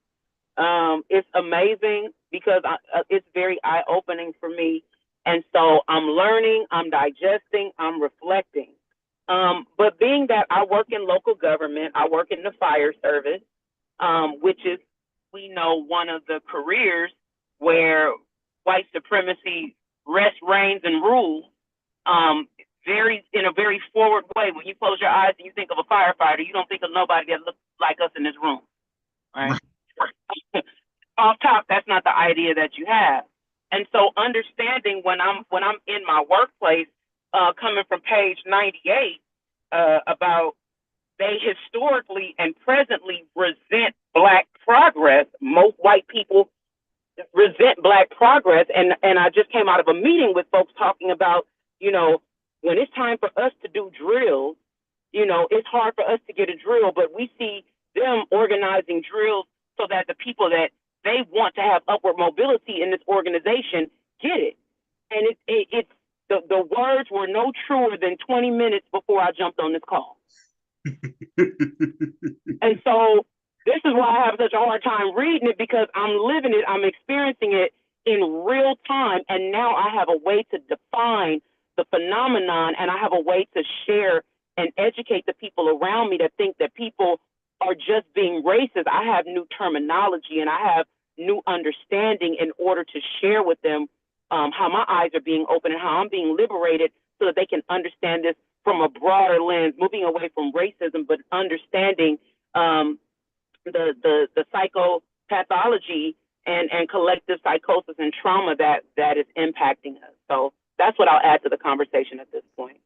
It's amazing because it's very eye-opening for me. And so I'm learning, I'm digesting, I'm reflecting. But being that I work in local government, I work in the fire service, which is, we know, one of the careers where white supremacy rests, reigns, and rules, in a very forward way. When you close your eyes and you think of a firefighter, you don't think of nobody that looks like us in this room, right? Off top, that's not the idea that you have. And so understanding when I'm in my workplace, coming from page 98, about they historically and presently resent Black progress. Most white people resent Black progress. And I just came out of a meeting with folks talking about, when it's time for us to do drills, it's hard for us to get a drill, but we see them organizing drills so that the people that they want to have upward mobility in this organization get it. And it's the words were no truer than 20 minutes before I jumped on this call. And so this is why I have such a hard time reading it, because I'm living it, I'm experiencing it in real time. And now I have a way to define the phenomenon, and I have a way to share and educate the people around me that think that people are just being racist. I have new terminology, and I have new understanding in order to share with them how my eyes are being opened and how I'm being liberated so that they can understand this from a broader lens, moving away from racism, but understanding the psychopathology and collective psychosis and trauma that is impacting us. So that's what I'll add to the conversation at this point.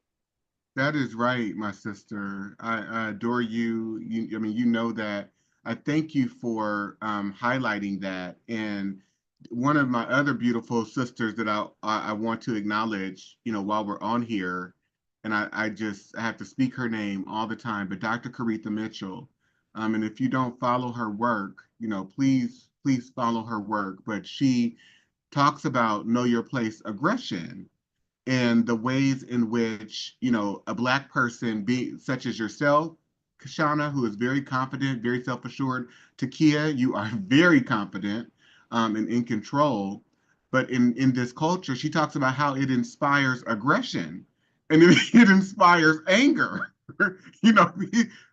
That is right, my sister. I adore you. I mean, you know that. I thank you for highlighting that. And one of my other beautiful sisters that I want to acknowledge, while we're on here, and I have to speak her name all the time, but Dr. Caretha Mitchell. And if you don't follow her work, please follow her work. But she talks about know your place aggression and the ways in which, a Black person, such as yourself, Kashana, who is very confident, very self-assured, Takia, you are very confident and in control. But in this culture, she talks about how it inspires aggression and it inspires anger. you know,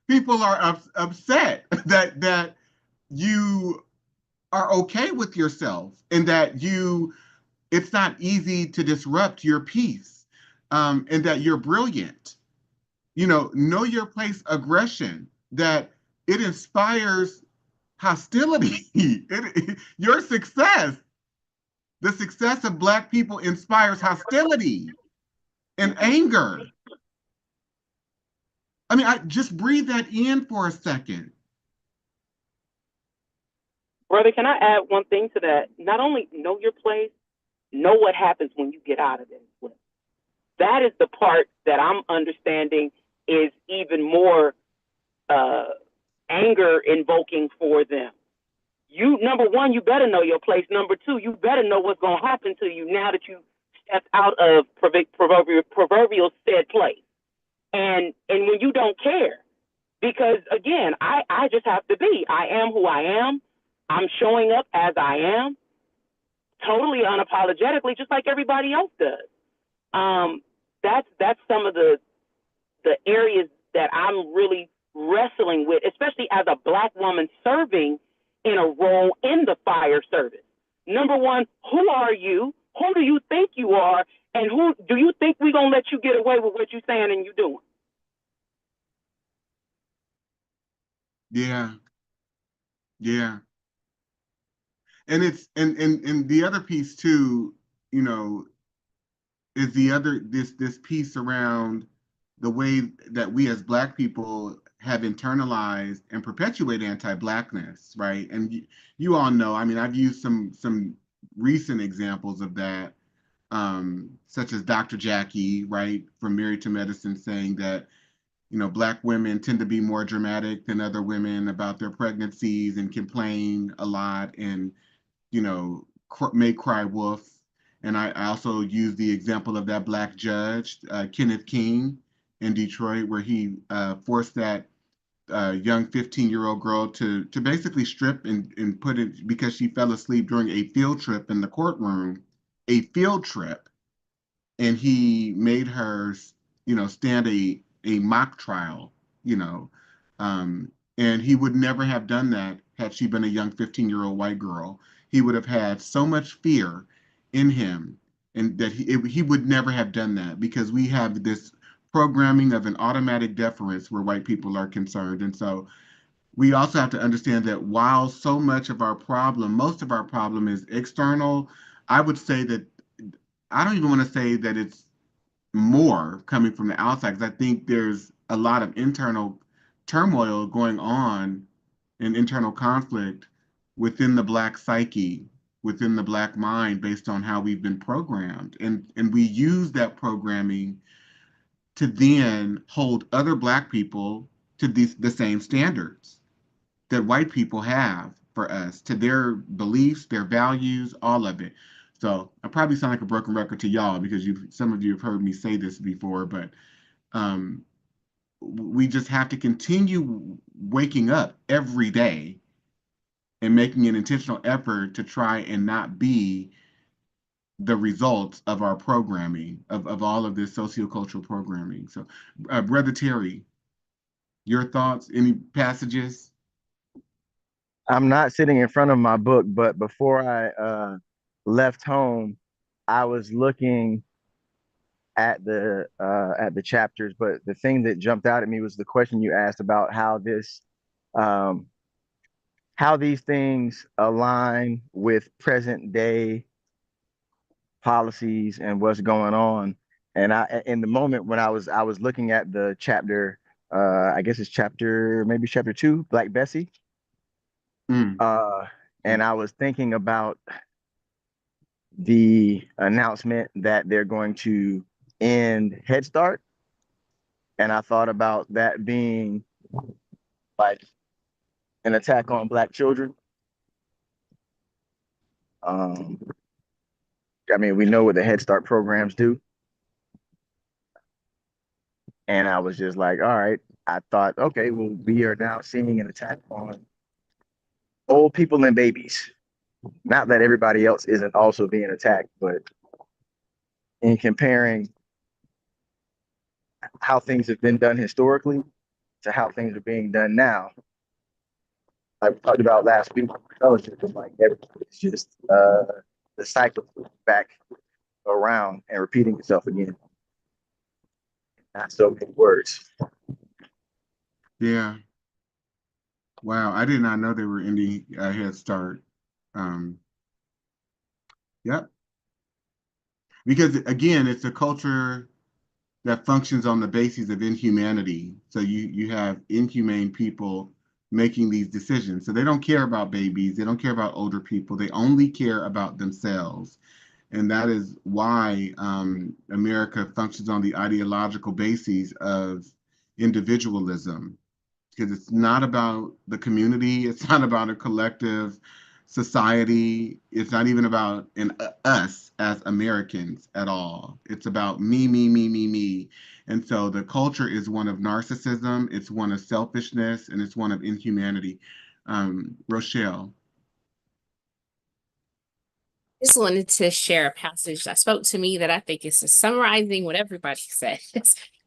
People are upset that you are okay with yourself and that it's not easy to disrupt your peace, and that you're brilliant. Know your place aggression, that it inspires hostility. Your success, the success of Black people inspires hostility and anger. I mean, I just breathe that in for a second. Brother, can I add one thing to that? Not only know your place, know what happens when you get out of it. That is the part that I'm understanding is even more anger invoking for them. Number one, you better know your place. Number two, you better know what's going to happen to you now that you stepped out of proverbial said place. And when you don't care, because again, I just have to be. I am who I am. I'm showing up as I am, totally unapologetically, just like everybody else does. That's some of the areas that I'm really wrestling with, especially as a Black woman serving in a role in the fire service. Number one, who are you? Who do you think you are? And who do you think we're going to let you get away with what you're saying and you're doing? Yeah. Yeah. And it's and the other piece too, is this piece around the way that we as Black people have internalized and perpetuate anti-Blackness, right? And you all know, I mean, I've used some recent examples of that, such as Dr. Jackie, right, from Married to Medicine, saying that, Black women tend to be more dramatic than other women about their pregnancies and complain a lot and, may cry wolf. And I also use the example of that Black judge, Kenneth King in Detroit, where he forced that young 15-year-old girl to basically strip and put it because she fell asleep during a field trip in the courtroom, a field trip. And he made her, stand a mock trial, you know. And he would never have done that had she been a young 15-year-old white girl. He would have had so much fear in him, and that he would never have done that because we have this programming of an automatic deference where white people are concerned. And so we also have to understand that while so much of our problem, most of our problem is external, I would say that I don't even want to say that it's more coming from the outside because I think there's a lot of internal turmoil going on and internal conflict within the Black psyche, within the Black mind, based on how we've been programmed. And we use that programming to then hold other Black people to the same standards that white people have for us, to their beliefs, their values, all of it. So I probably sound like a broken record to y'all because some of you have heard me say this before, but we just have to continue waking up every day and making an intentional effort to try and not be the results of our programming, of all of this sociocultural programming. So, Brother Terry, your thoughts, any passages? I'm not sitting in front of my book, but before I left home, I was looking at the chapters. But the thing that jumped out at me was the question you asked about um, how these things align with present day policies and what's going on. And in the moment when I was looking at the chapter, I guess it's maybe chapter 2, Black Bessie. Mm. Uh, and I was thinking about the announcement that they're going to end Head Start. And I thought about that being like an attack on Black children. Um, I mean, we know what the Head Start programs do. And I was just like, all right, I thought, okay, well, we are now seeing an attack on old people and babies. Not that everybody else isn't also being attacked, but in comparing how things have been done historically to how things are being done now, like we talked about last week, fellowship is like it's just the cycle back around and repeating itself again. Not so many words. Yeah. Wow. I did not know they were ending Head Start. Um, yep. Because again, it's a culture that functions on the basis of inhumanity. So you have inhumane people making these decisions. So they don't care about babies. They don't care about older people. They only care about themselves. And that is why America functions on the ideological basis of individualism, because it's not about the community. It's not about a collective society. It's not even about us as Americans at all. It's about me, me, me, me, me. And so the culture is one of narcissism, it's one of selfishness, and it's one of inhumanity. Rochelle. Just wanted to share a passage that spoke to me that I think is summarizing what everybody said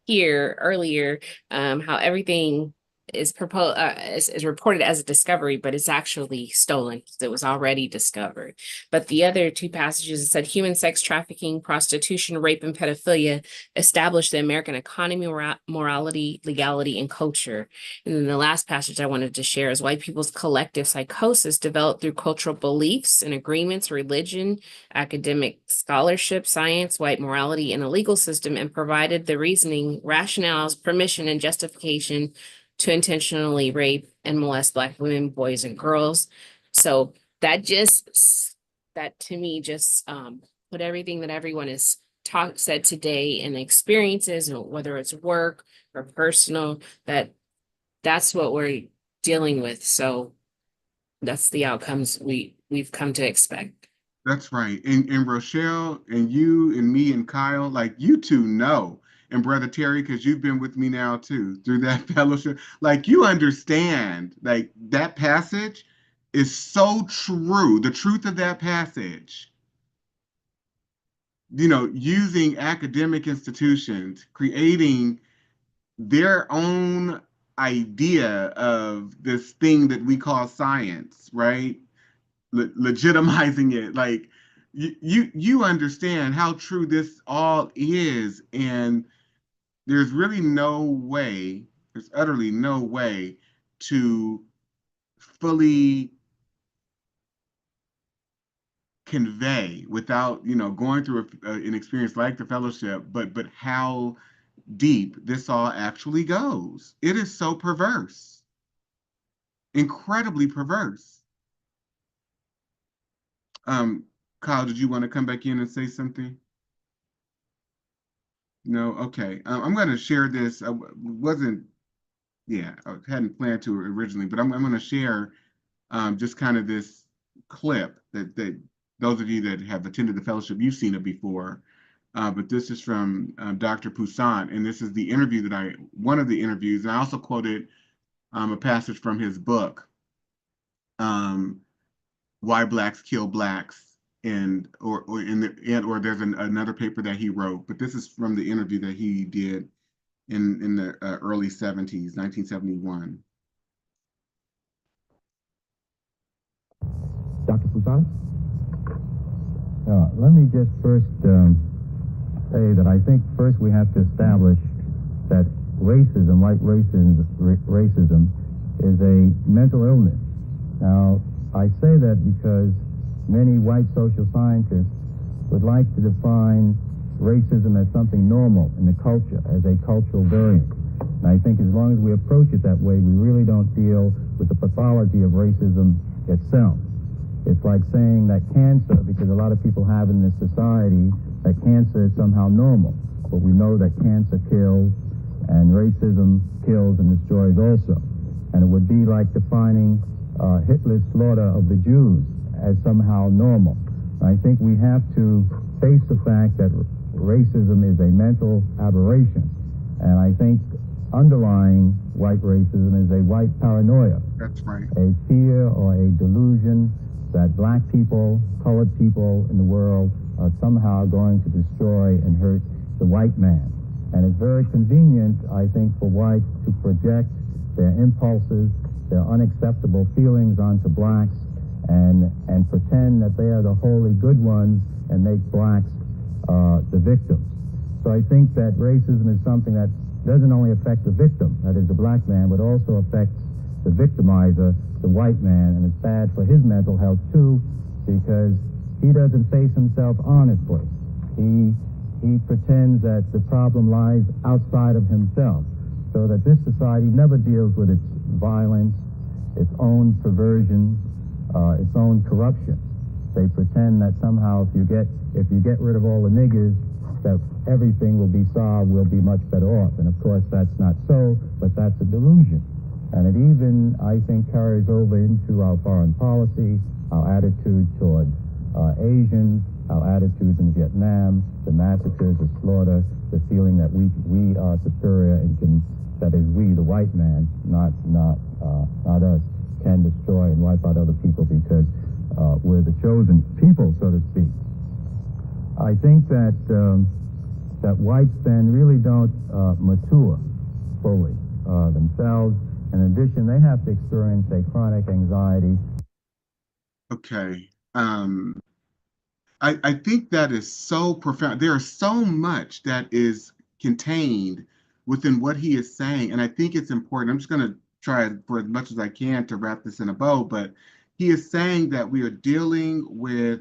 here earlier, how everything is proposed is reported as a discovery, but it's actually stolen because it was already discovered. But the other two passages said human sex trafficking, prostitution, rape, and pedophilia established the American economy, morality, legality, and culture. And then the last passage I wanted to share is white people's collective psychosis developed through cultural beliefs and agreements, religion, academic scholarship, science, white morality, and a legal system, and provided the reasoning, rationales, permission, and justification to intentionally rape and molest Black women, boys, and girls. So that to me just put everything that everyone has said today and experiences, whether it's work or personal, that's what we're dealing with. So that's the outcomes we've come to expect. That's right. And Rochelle and you and me and Kyle, like you two know. And Brother Terry, because you've been with me now too through that fellowship. Like you understand, like that passage is so true. The truth of that passage, using academic institutions, creating their own idea of this thing that we call science, right? Legitimizing it, like you understand how true this all is, and there's really no way, there's utterly no way to fully convey without going through an experience like the fellowship, but how deep this all actually goes. It is so perverse, incredibly perverse. um Kyle, did you want to come back in and say something? No, okay. I'm going to share this. Wasn't, yeah, I hadn't planned to originally, but I'm going to share just kind of this clip that those of you that have attended the fellowship, you've seen it before. But this is from Dr. Poussaint, and this is the interview one of the interviews, and I also quoted a passage from his book, um, "Why Blacks Kill Blacks," or there's another paper that he wrote, but this is from the interview that he did in the early 70s, 1971. I'm sorry? Let me just first say that I think first we have to establish that racism, like racism, is a mental illness. Now, I say that because many white social scientists would like to define racism as something normal in the culture, as a cultural variant. And I think as long as we approach it that way, we really don't deal with the pathology of racism itself. It's like saying that cancer, because a lot of people have in this society that cancer is somehow normal. But we know that cancer kills, and racism kills and destroys also. And it would be like defining Hitler's slaughter of the Jews as somehow normal. I think we have to face the fact that racism is a mental aberration. And I think underlying white racism is a white paranoia. That's right. A fear or a delusion that black people, colored people in the world are somehow going to destroy and hurt the white man. And it's very convenient, I think, for whites to project their impulses, their unacceptable feelings onto blacks and pretend that they are the wholly good ones and make blacks the victims. So I think that racism is something that doesn't only affect the victim, that is the black man, but also affects the victimizer, the white man, and it's bad for his mental health too, because he doesn't face himself honestly. He pretends that the problem lies outside of himself, so that this society never deals with its violence, its own perversion, its own corruption. They pretend that somehow if you get rid of all the niggers, that everything will be solved, we'll be much better off. And of course that's not so, but that's a delusion. And it even, I think, carries over into our foreign policy, our attitude toward Asians, our attitudes in Vietnam, the massacres, the slaughter, the feeling that we are superior and that is we, the white man, not us, can destroy and wipe out other people because we're the chosen people, so to speak. I think that that whites then really don't mature fully themselves. In addition, they have to experience a chronic anxiety. Okay. I think that is so profound. There is so much that is contained within what he is saying. And I think it's important. I'm just going to try for as much as I can to wrap this in a bow, but he is saying that we are dealing with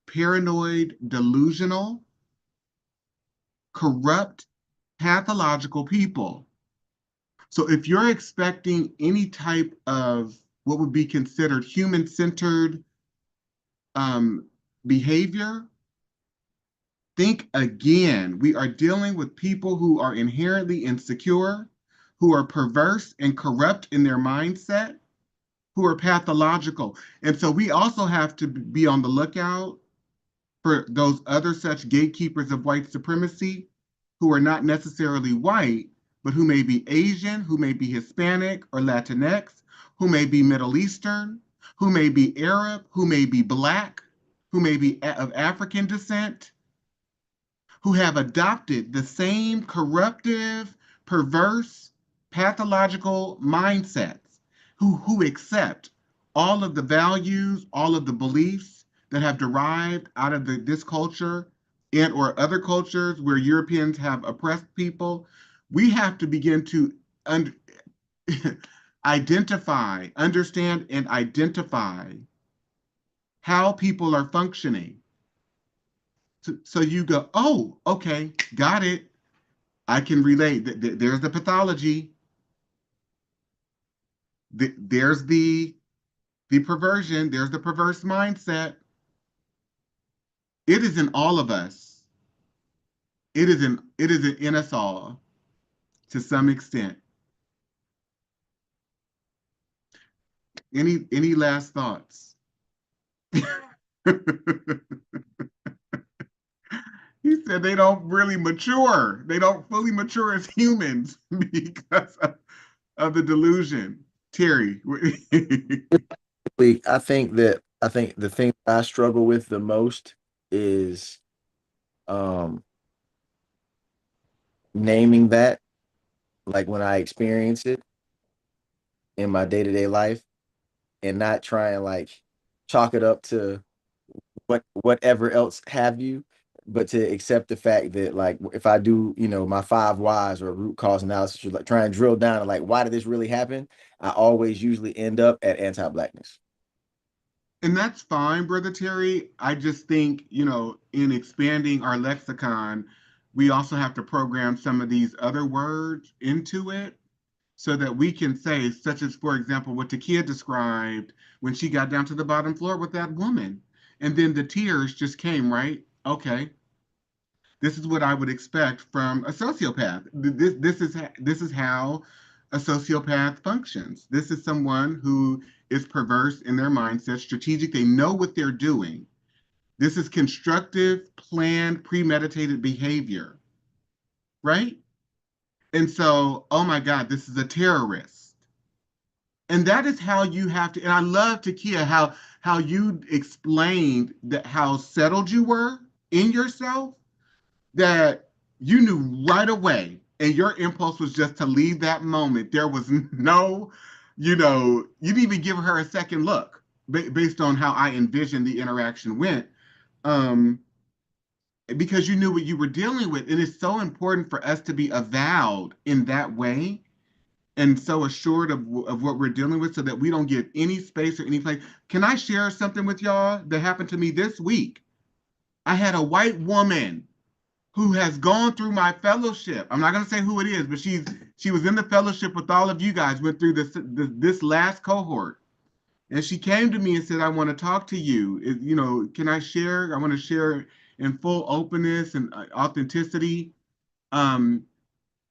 paranoid, delusional, corrupt, pathological people. So if you're expecting any type of what would be considered human-centered behavior, think again. We are dealing with people who are inherently insecure, who are perverse and corrupt in their mindset, who are pathological. And so we also have to be on the lookout for those other such gatekeepers of white supremacy who are not necessarily white, but who may be Asian, who may be Hispanic or Latinx, who may be Middle Eastern, who may be Arab, who may be Black, who may be of African descent, who have adopted the same corruptive, perverse, pathological mindsets, who accept all of the values, all of the beliefs that have derived out of this culture and or other cultures where Europeans have oppressed people. We have to begin to identify, understand, and identify how people are functioning. So you go, oh, okay, got it. I can relate. There's the pathology. There's the perversion. There's the perverse mindset. It is in all of us. It is in us all to some extent. Any last thoughts? He said they don't really mature. They don't fully mature as humans because of the delusion. Terry. I think the thing I struggle with the most is naming that, like when I experience it in my day-to-day life, and not trying like chalk it up to whatever else have you, but to accept the fact that like if I do, my 5 whys or root cause analysis, or like try and drill down to like why did this really happen, I always usually end up at anti-blackness. And that's fine, Brother Terry. I just think, in expanding our lexicon, we also have to program some of these other words into it so that we can say, such as, for example, what Takia described when she got down to the bottom floor with that woman. And then the tears just came, right? Okay, this is what I would expect from a sociopath. This is how a sociopath functions. This is someone who is perverse in their mindset, strategic. They know what they're doing. This is constructive, planned, premeditated behavior, right? And so, oh my God, this is a terrorist. And that is how you have to. And I love, Takia, how you explained that how settled you were in yourself, that you knew right away, and your impulse was just to leave that moment. There was no, you didn't even give her a second look based on how I envisioned the interaction went, um, because you knew what you were dealing with. And it's so important for us to be avowed in that way and so assured of what we're dealing with so that we don't give any space or any place. Can I share something with y'all that happened to me this week? I had a white woman who has gone through my fellowship. I'm not going to say who it is, but she was in the fellowship with all of you guys, went through this last cohort. And she came to me and said, I want to talk to you. Can I share? I want to share in full openness and authenticity. Um,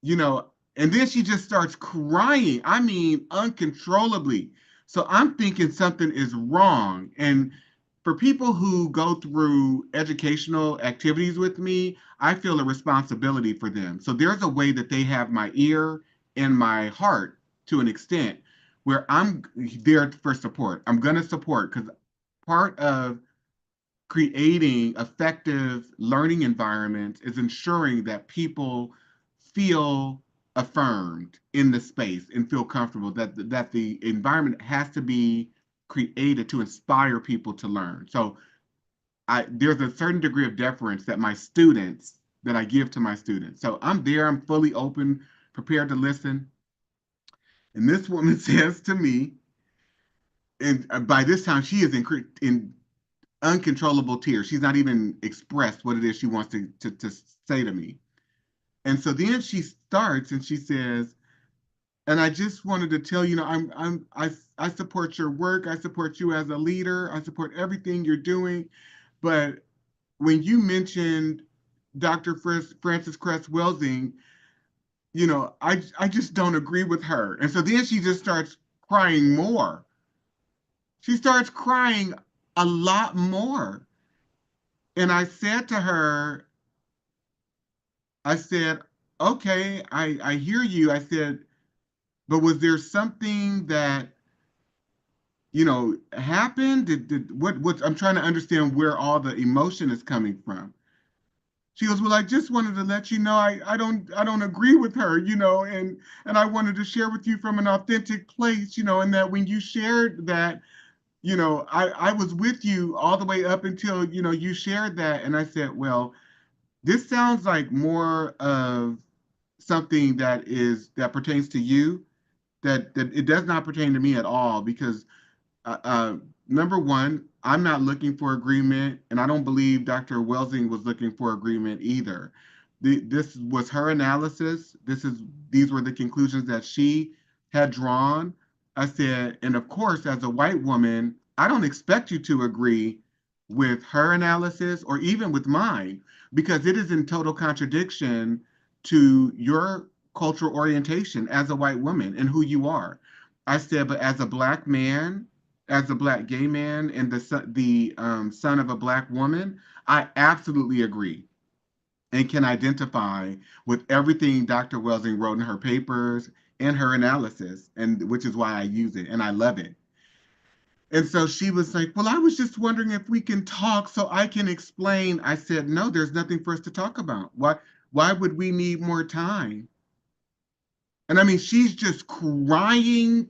you know, and then she just starts crying. I mean, uncontrollably. So I'm thinking something is wrong. And for people who go through educational activities with me, I feel a responsibility for them. So there's a way that they have my ear and my heart to an extent where I'm there for support. I'm going to support because part of creating effective learning environments is ensuring that people feel affirmed in the space and feel comfortable, that the environment has to be created to inspire people to learn. So there's a certain degree of deference that I give to my students. So I'm there, I'm fully open, prepared to listen. And this woman says to me, and by this time she is in uncontrollable tears. She's not even expressed what it is she wants to say to me. And so then she starts and she says, and I just wanted to tell you, I support your work. I support you as a leader. I support everything you're doing. But when you mentioned Dr. Frances Cress Welsing, I just don't agree with her. And so then she just starts crying more. She starts crying a lot more. And I said to her, I said, okay, I hear you. I said, but was there something that, happened? What I'm trying to understand where all the emotion is coming from. She goes, well, I just wanted to let you know I don't agree with her, and I wanted to share with you from an authentic place, and that when you shared that, I was with you all the way up until, you shared that. And I said, well, this sounds like more of something that pertains to you, that it does not pertain to me at all, because uh, uh, number one, I'm not looking for agreement, and I don't believe Dr. Welsing was looking for agreement either. This was her analysis. These were the conclusions that she had drawn. I said, and of course, as a white woman, I don't expect you to agree with her analysis or even with mine, because it is in total contradiction to your cultural orientation as a white woman and who you are. I said, but as a black man, as a black gay man, and the son of a black woman, I absolutely agree and can identify with everything Dr. Welsing wrote in her papers and her analysis, and which is why I use it and I love it. And so she was like, well, I was just wondering if we can talk so I can explain. I said, no, there's nothing for us to talk about. Why would we need more time? And I mean, she's just crying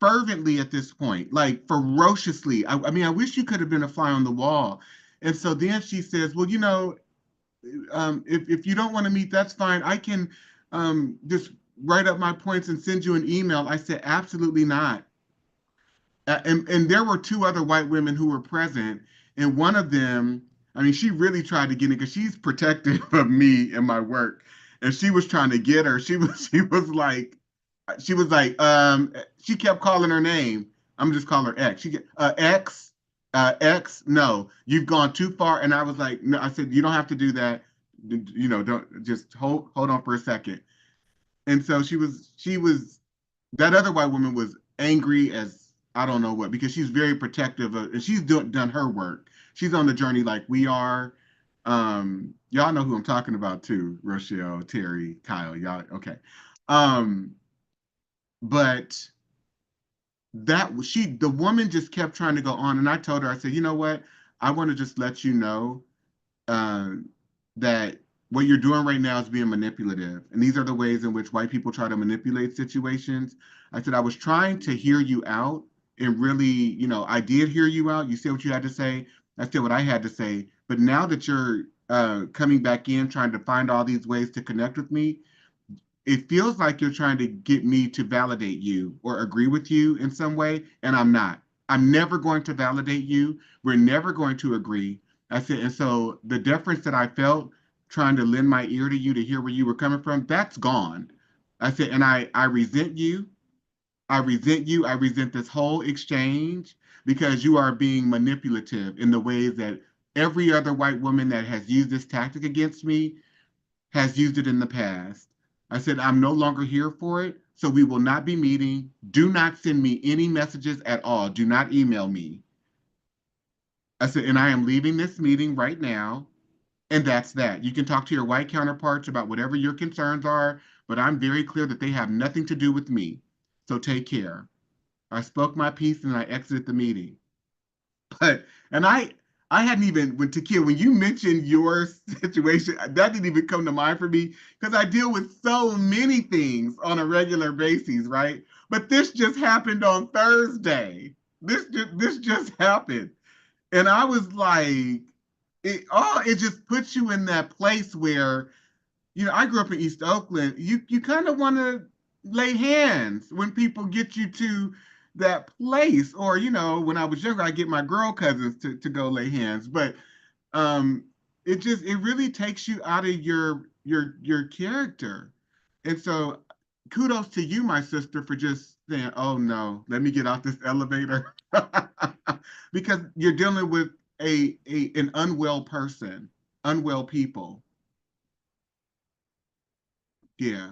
fervently at this point, like ferociously. I mean, I wish you could have been a fly on the wall. And so then she says, well, if you don't want to meet, that's fine. I can just write up my points and send you an email. I said, absolutely not. And there were two other white women who were present, and one of them, I mean, she really tried to get in because she's protective of me and my work, and she was trying to get her. She was like, she kept calling her name. I'm just calling her X. She get X, X. No, you've gone too far. And I was like, no. I said, you don't have to do that. Don't just hold on for a second. And so she was that other white woman was angry as I don't know what because she's very protective of, and she's done her work. She's on the journey like we are. Y'all know who I'm talking about too, Rochelle, Terry, Kyle. Y'all okay. Um, but the woman just kept trying to go on, and I told her, I said, you know what? I want to just let you know uh, that what you're doing right now is being manipulative. And these are the ways in which white people try to manipulate situations. I said, I was trying to hear you out and really, I did hear you out. You said what you had to say. I said what I had to say. But now that you're coming back in, trying to find all these ways to connect with me, it feels like you're trying to get me to validate you or agree with you in some way, and I'm not. I'm never going to validate you. We're never going to agree. I said, and so the deference that I felt trying to lend my ear to you to hear where you were coming from, that's gone. I said, and I resent you. I resent you. I resent this whole exchange because you are being manipulative in the ways that every other white woman that has used this tactic against me has used it in the past. I said, I'm no longer here for it, so we will not be meeting. Do not send me any messages at all. Do not email me. I said, and I am leaving this meeting right now, and that's that. You can talk to your white counterparts about whatever your concerns are, but I'm very clear that they have nothing to do with me. So take care. I spoke my piece and I exited the meeting. But and I hadn't even when Takia, when you mentioned your situation, that didn't even come to mind for me because I deal with so many things on a regular basis, right? But this just happened on Thursday. This just happened. And I was like, it just puts you in that place where I grew up in East Oakland. You kind of want to lay hands when people get you to that place. Or, when I was younger, I get my girl cousins to go lay hands. But um, it really takes you out of your character. And so kudos to you, my sister, for just saying, oh no, let me get off this elevator. Because you're dealing with an unwell person, unwell people. Yeah.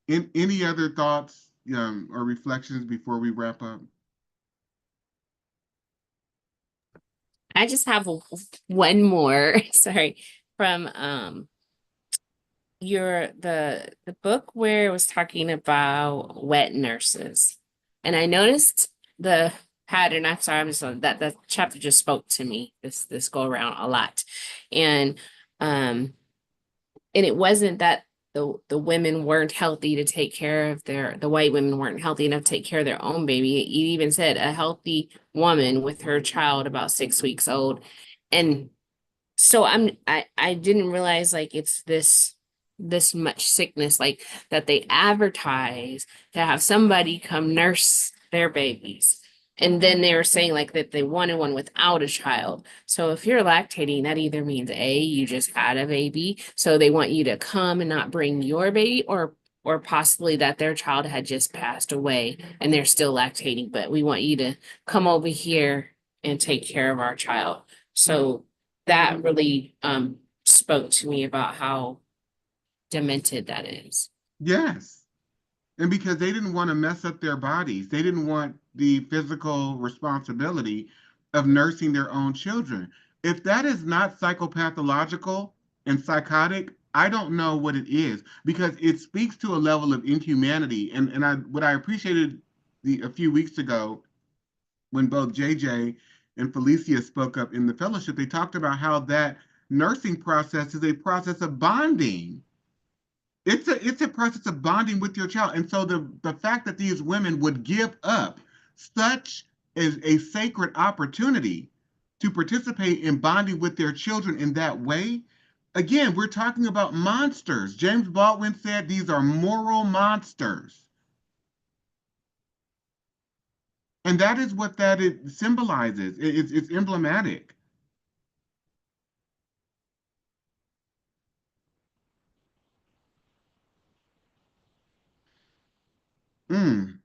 Any other thoughts or reflections before we wrap up? I just have one more, sorry, from the book where it was talking about wet nurses. And I noticed the pattern. I'm sorry, that chapter just spoke to me this go around a lot. And it wasn't that the women weren't healthy to take care of the white women weren't healthy enough to take care of their own baby. It even said a healthy woman with her child about 6 weeks old. And so I didn't realize like it's this much sickness like that they advertise to have somebody come nurse their babies. And then they were saying like that they wanted one without a child. So if you're lactating, that either means A, you just had a baby, so they want you to come and not bring your baby, or possibly that their child had just passed away and they're still lactating, but we want you to come over here and take care of our child. So that really spoke to me about how demented that is. Yes. And because they didn't want to mess up their bodies, they didn't want the physical responsibility of nursing their own children. If that is not psychopathological and psychotic, I don't know what it is because it speaks to a level of inhumanity. And what I appreciated a few weeks ago when both JJ and Felicia spoke up in the fellowship, they talked about how that nursing process is a process of bonding. It's a process of bonding with your child. And so the fact that these women would give up such a sacred opportunity to participate in bonding with their children in that way, again, we're talking about monsters. James Baldwin said these are moral monsters. And that is what that it symbolizes. It's emblematic. Mm,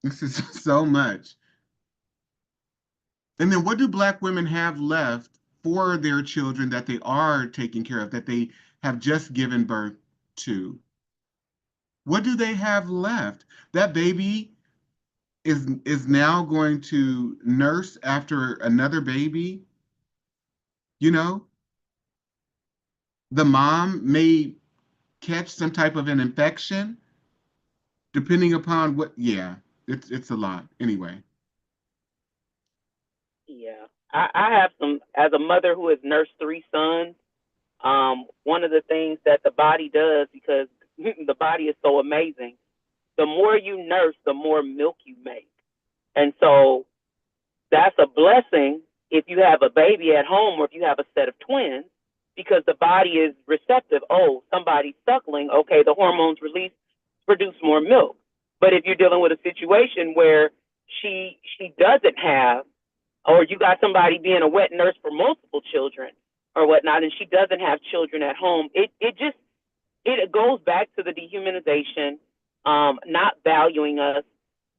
this is so much. And then what do Black women have left for their children that they are taking care of, that they have just given birth to? What do they have left? That baby is now going to nurse after another baby, you know? The mom may catch some type of an infection depending upon what, yeah, it's a lot. Anyway. Yeah. I have some, as a mother who has nursed three sons, one of the things that the body does, because the body is so amazing, the more you nurse, the more milk you make. And so that's a blessing if you have a baby at home or if you have a set of twins, because the body is receptive. Oh, somebody's suckling. Okay, the hormones release, produce more milk. But if you're dealing with a situation where she doesn't have, or you got somebody being a wet nurse for multiple children or whatnot, and she doesn't have children at home, it goes back to the dehumanization, not valuing us.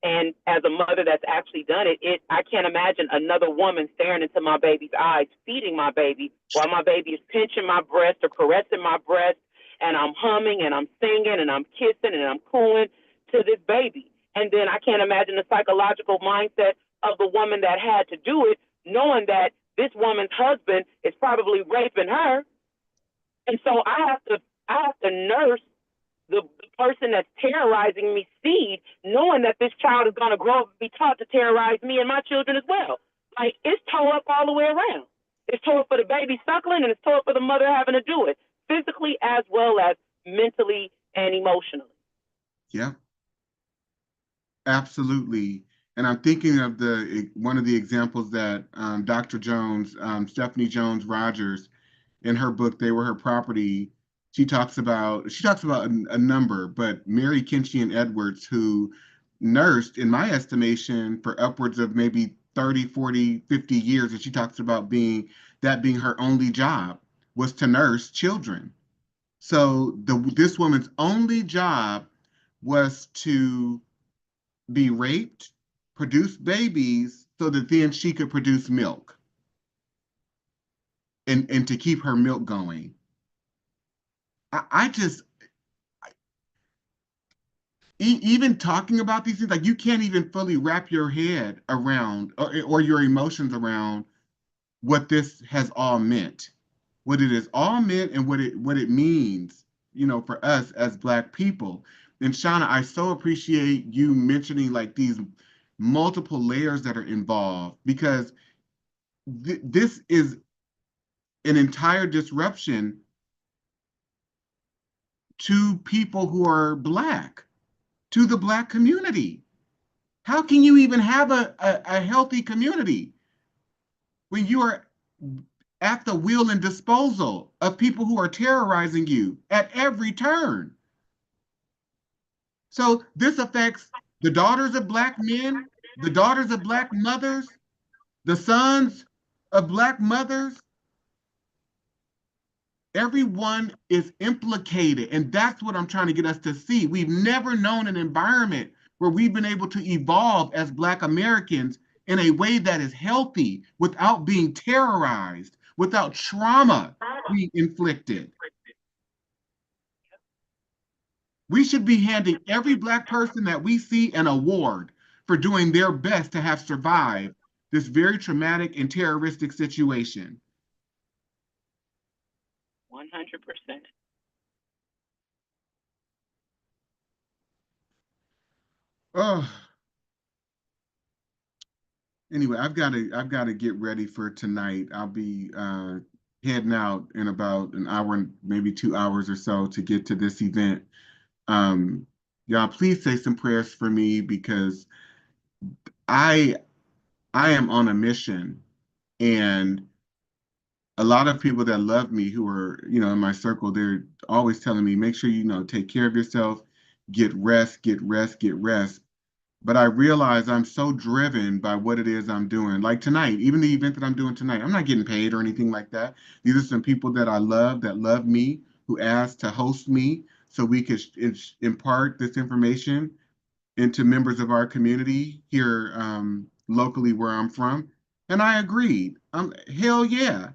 And as a mother that's actually done it, I can't imagine another woman staring into my baby's eyes, feeding my baby while my baby is pinching my breast or caressing my breast, and I'm humming and I'm singing and I'm kissing and I'm cooing to this baby. And then I can't imagine the psychological mindset of the woman that had to do it, knowing that this woman's husband is probably raping her. And so I have to nurse the person that's terrorizing me seed, knowing that this child is going to grow up and be taught to terrorize me and my children as well. Like, it's toe up all the way around. It's toe up for the baby suckling, and it's toe up for the mother having to do it, physically as well as mentally and emotionally. Yeah, absolutely. And I'm thinking of the one of the examples that Dr. Jones, Stephanie Jones Rogers, in her book "They Were Her Property," she talks about a number, but Mary Kinshian Edwards, who nursed, in my estimation, for upwards of maybe 30, 40, 50 years, and she talks about being her only job was to nurse children. So this woman's only job was to be raped, produce babies, so that then she could produce milk and to keep her milk going. I just even talking about these things, like you can't even fully wrap your head around or your emotions around what this has all meant, what it has all meant, and what it means, for us as Black people. And Shauna, I so appreciate you mentioning like these multiple layers that are involved, because this is an entire disruption to people who are Black, to the Black community. How can you even have a healthy community when you are at the will and disposal of people who are terrorizing you at every turn? So this affects the daughters of Black men, the daughters of Black mothers, the sons of Black mothers. Everyone is implicated. And that's what I'm trying to get us to see. We've never known an environment where we've been able to evolve as Black Americans in a way that is healthy without being terrorized, without trauma being inflicted. We should be handing every Black person that we see an award for doing their best to have survived this very traumatic and terroristic situation. 100%. Oh, anyway, I've got to get ready for tonight. I'll be heading out in about an hour and maybe 2 hours or so to get to this event. Y'all, please say some prayers for me because I I am on a mission, and a lot of people that love me who are, in my circle, they're always telling me, make sure take care of yourself, get rest, get rest, get rest. But I realize I'm so driven by what it is I'm doing. Like tonight, even the event that I'm doing tonight, I'm not getting paid or anything like that. These are some people that I love, that love me, who asked to host me so we could impart this information into members of our community here locally where I'm from. And I agreed. Hell yeah.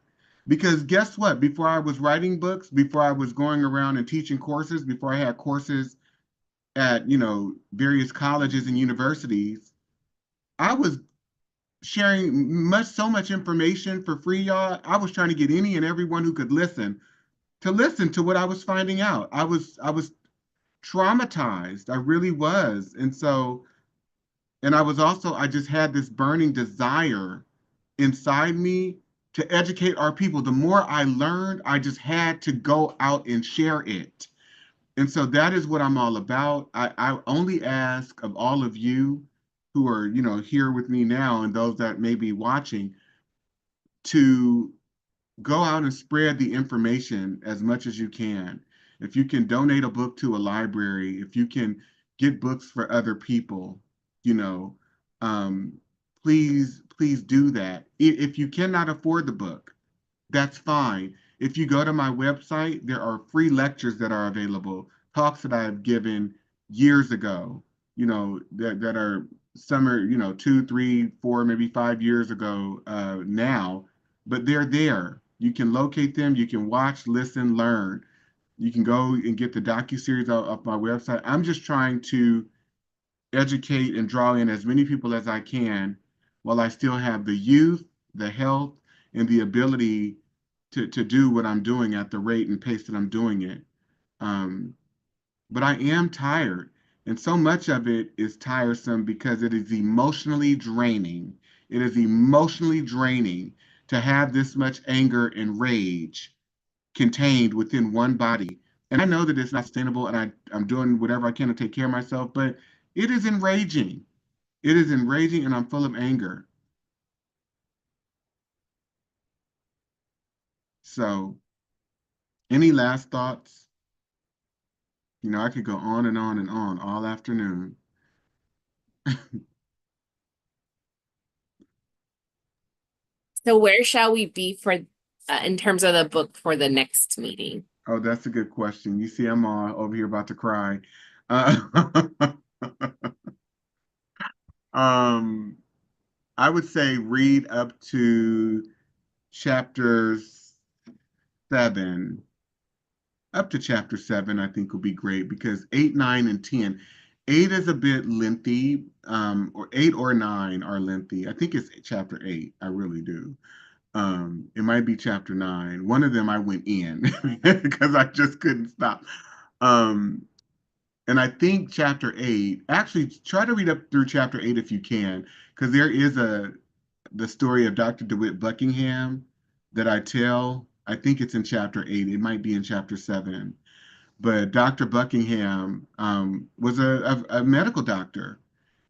Because guess what? Before I was writing books, before I was going around and teaching courses, before I had courses at, various colleges and universities, I was sharing so much information for free, y'all. I was trying to get any and everyone who could listen to what I was finding out. I was traumatized. I really was. And I was also, I just had this burning desire inside me to educate our people. The more I learned, I just had to go out and share it. And so that is what I'm all about. I only ask of all of you who are, here with me now and those that may be watching to go out and spread the information as much as you can. If you can donate a book to a library, if you can get books for other people, you know, um, please do that. If you cannot afford the book, that's fine. If you go to my website, there are free lectures that are available, talks that I've given years ago, that are some are, 2, 3, 4, maybe 5 years ago now, but they're there. You can locate them, you can watch, listen, learn. You can go and get the docuseries off my website. I'm just trying to educate and draw in as many people as I can while I still have the youth, the health, and the ability to do what I'm doing at the rate and pace that I'm doing it. Um, but I am tired. And so much of it is tiresome because it is emotionally draining. It is emotionally draining to have this much anger and rage contained within one body. And I know that it's not sustainable and I'm doing whatever I can to take care of myself, but it is enraging. It is enraging and I'm full of anger. So, any last thoughts? I could go on and on and on all afternoon. So where shall we be for in terms of the book for the next meeting? Oh, that's a good question. You see, I'm all over here about to cry. Uh, um, I would say read up to chapters 7. Up to chapter 7, I think will be great because 8, 9, and 10. 8 is a bit lengthy, or 8 or 9 are lengthy. I think it's chapter 8. I really do. It might be chapter 9. One of them I went in because I just couldn't stop. Um, and I think chapter 8, actually try to read up through chapter 8 if you can, because there is the story of Dr. DeWitt Buckingham that I tell. I think it's in chapter 8. It might be in chapter 7. But Dr. Buckingham was a medical doctor,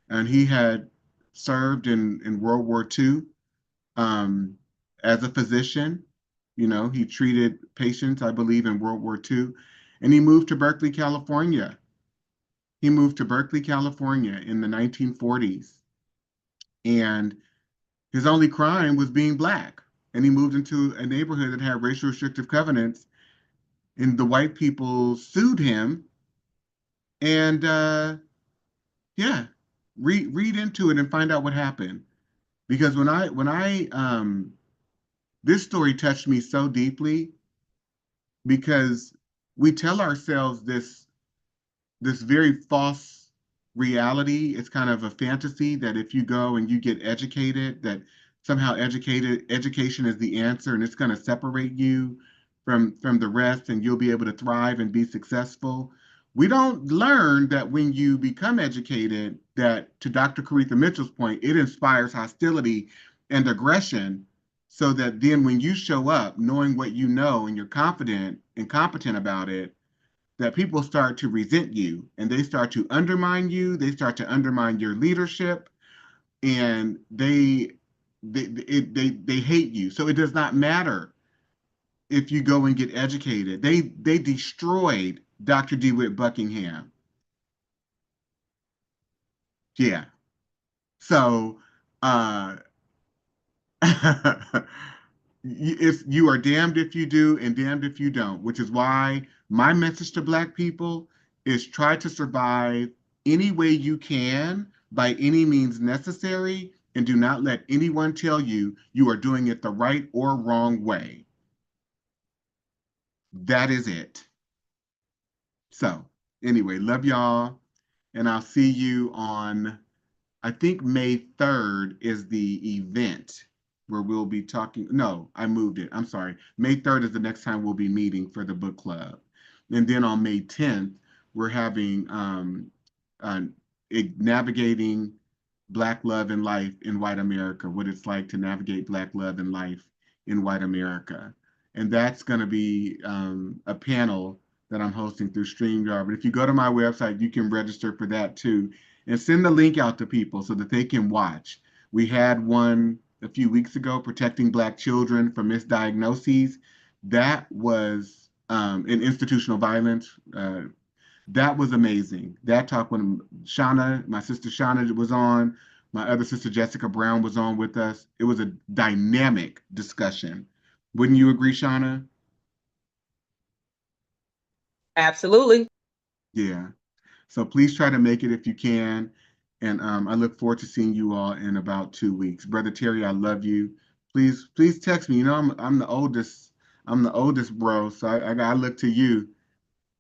and he had served in World War II um, as a physician. He treated patients, I believe, in World War II, and he moved to Berkeley, California. He moved to Berkeley, California in the 1940s, and his only crime was being Black. And he moved into a neighborhood that had racial restrictive covenants, and the white people sued him. And yeah, read into it and find out what happened. Because when I this story touched me so deeply because we tell ourselves this very false reality. It's kind of a fantasy that if you go and you get educated, that somehow education is the answer and it's going to separate you from the rest and you'll be able to thrive and be successful. We don't learn that when you become educated, that to Dr. Caretha Mitchell's point, it inspires hostility and aggression. so that then when you show up knowing what you know and you're confident and competent about it, that people start to resent you and they start to undermine you, they start to undermine your leadership, and they hate you. So it does not matter if you go and get educated. They destroyed Dr. DeWitt Buckingham. Yeah. So uh if you are damned if you do and damned if you don't, which is why my message to Black people is try to survive any way you can by any means necessary, and do not let anyone tell you you are doing it the right or wrong way. That is it. So anyway, love y'all, and I'll see you on, I think May 3rd is the event where we'll be talking. No, I moved it. I'm sorry. May 3rd is the next time we'll be meeting for the book club. And then on May 10th, we're having uh, navigating Black love and life in white America, what it's like to navigate Black love and life in white America. And that's going to be a panel that I'm hosting through StreamYard. But if you go to my website, you can register for that too, and send the link out to people so that they can watch. We had one a few weeks ago, Protecting Black Children from Misdiagnoses. That was in institutional violence. That was amazing. That talk when Shauna, my sister Shauna was on, my other sister Jessica Brown was on with us. It was a dynamic discussion. Wouldn't you agree, Shauna? Absolutely. Yeah. So please try to make it if you can. And I look forward to seeing you all in about 2 weeks. Brother Terry, I love you. Please text me. You know, I'm the oldest. I'm the oldest bro. So I look to you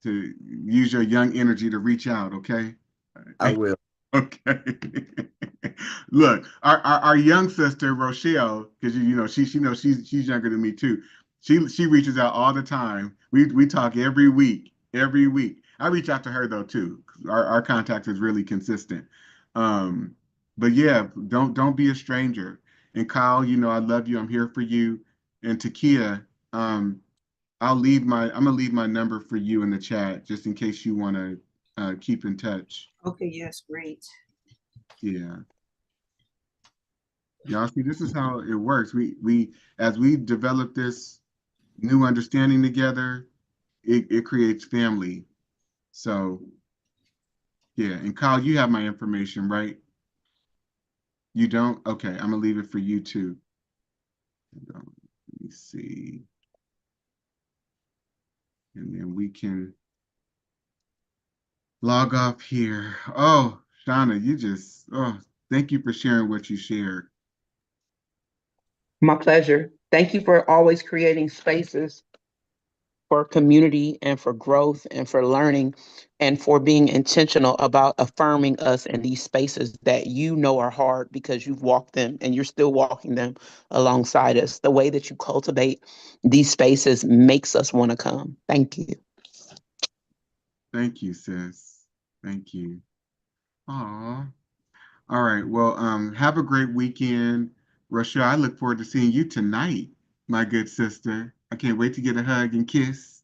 to use your young energy to reach out, okay? I will. Okay. Look, our young sister Rochelle, because you know she knows she's younger than me too. She reaches out all the time. We talk every week, every week. I reach out to her though too. Our contact is really consistent. Um, but yeah, don't be a stranger. And Kyle, you know I love you. I'm here for you. And Takia, I'm gonna leave my number for you in the chat just in case you want to keep in touch. Okay, yes, great. Yeah. Y'all see, this is how it works. We as we develop this new understanding together, it creates family. So yeah, and Kyle, you have my information, right? You don't? Okay, I'm gonna leave it for you too. Let me see. And then we can log off here. Oh, Shauna, thank you for sharing what you shared. My pleasure. Thank you for always creating spaces for community and for growth and for learning and for being intentional about affirming us in these spaces that you know are hard because you've walked them and you're still walking them alongside us. The way that you cultivate these spaces makes us want to come. Thank you. Thank you, sis. Thank you. Aw. All right. Well, have a great weekend. Rochelle, I look forward to seeing you tonight, my good sister. I can't wait to get a hug and kiss.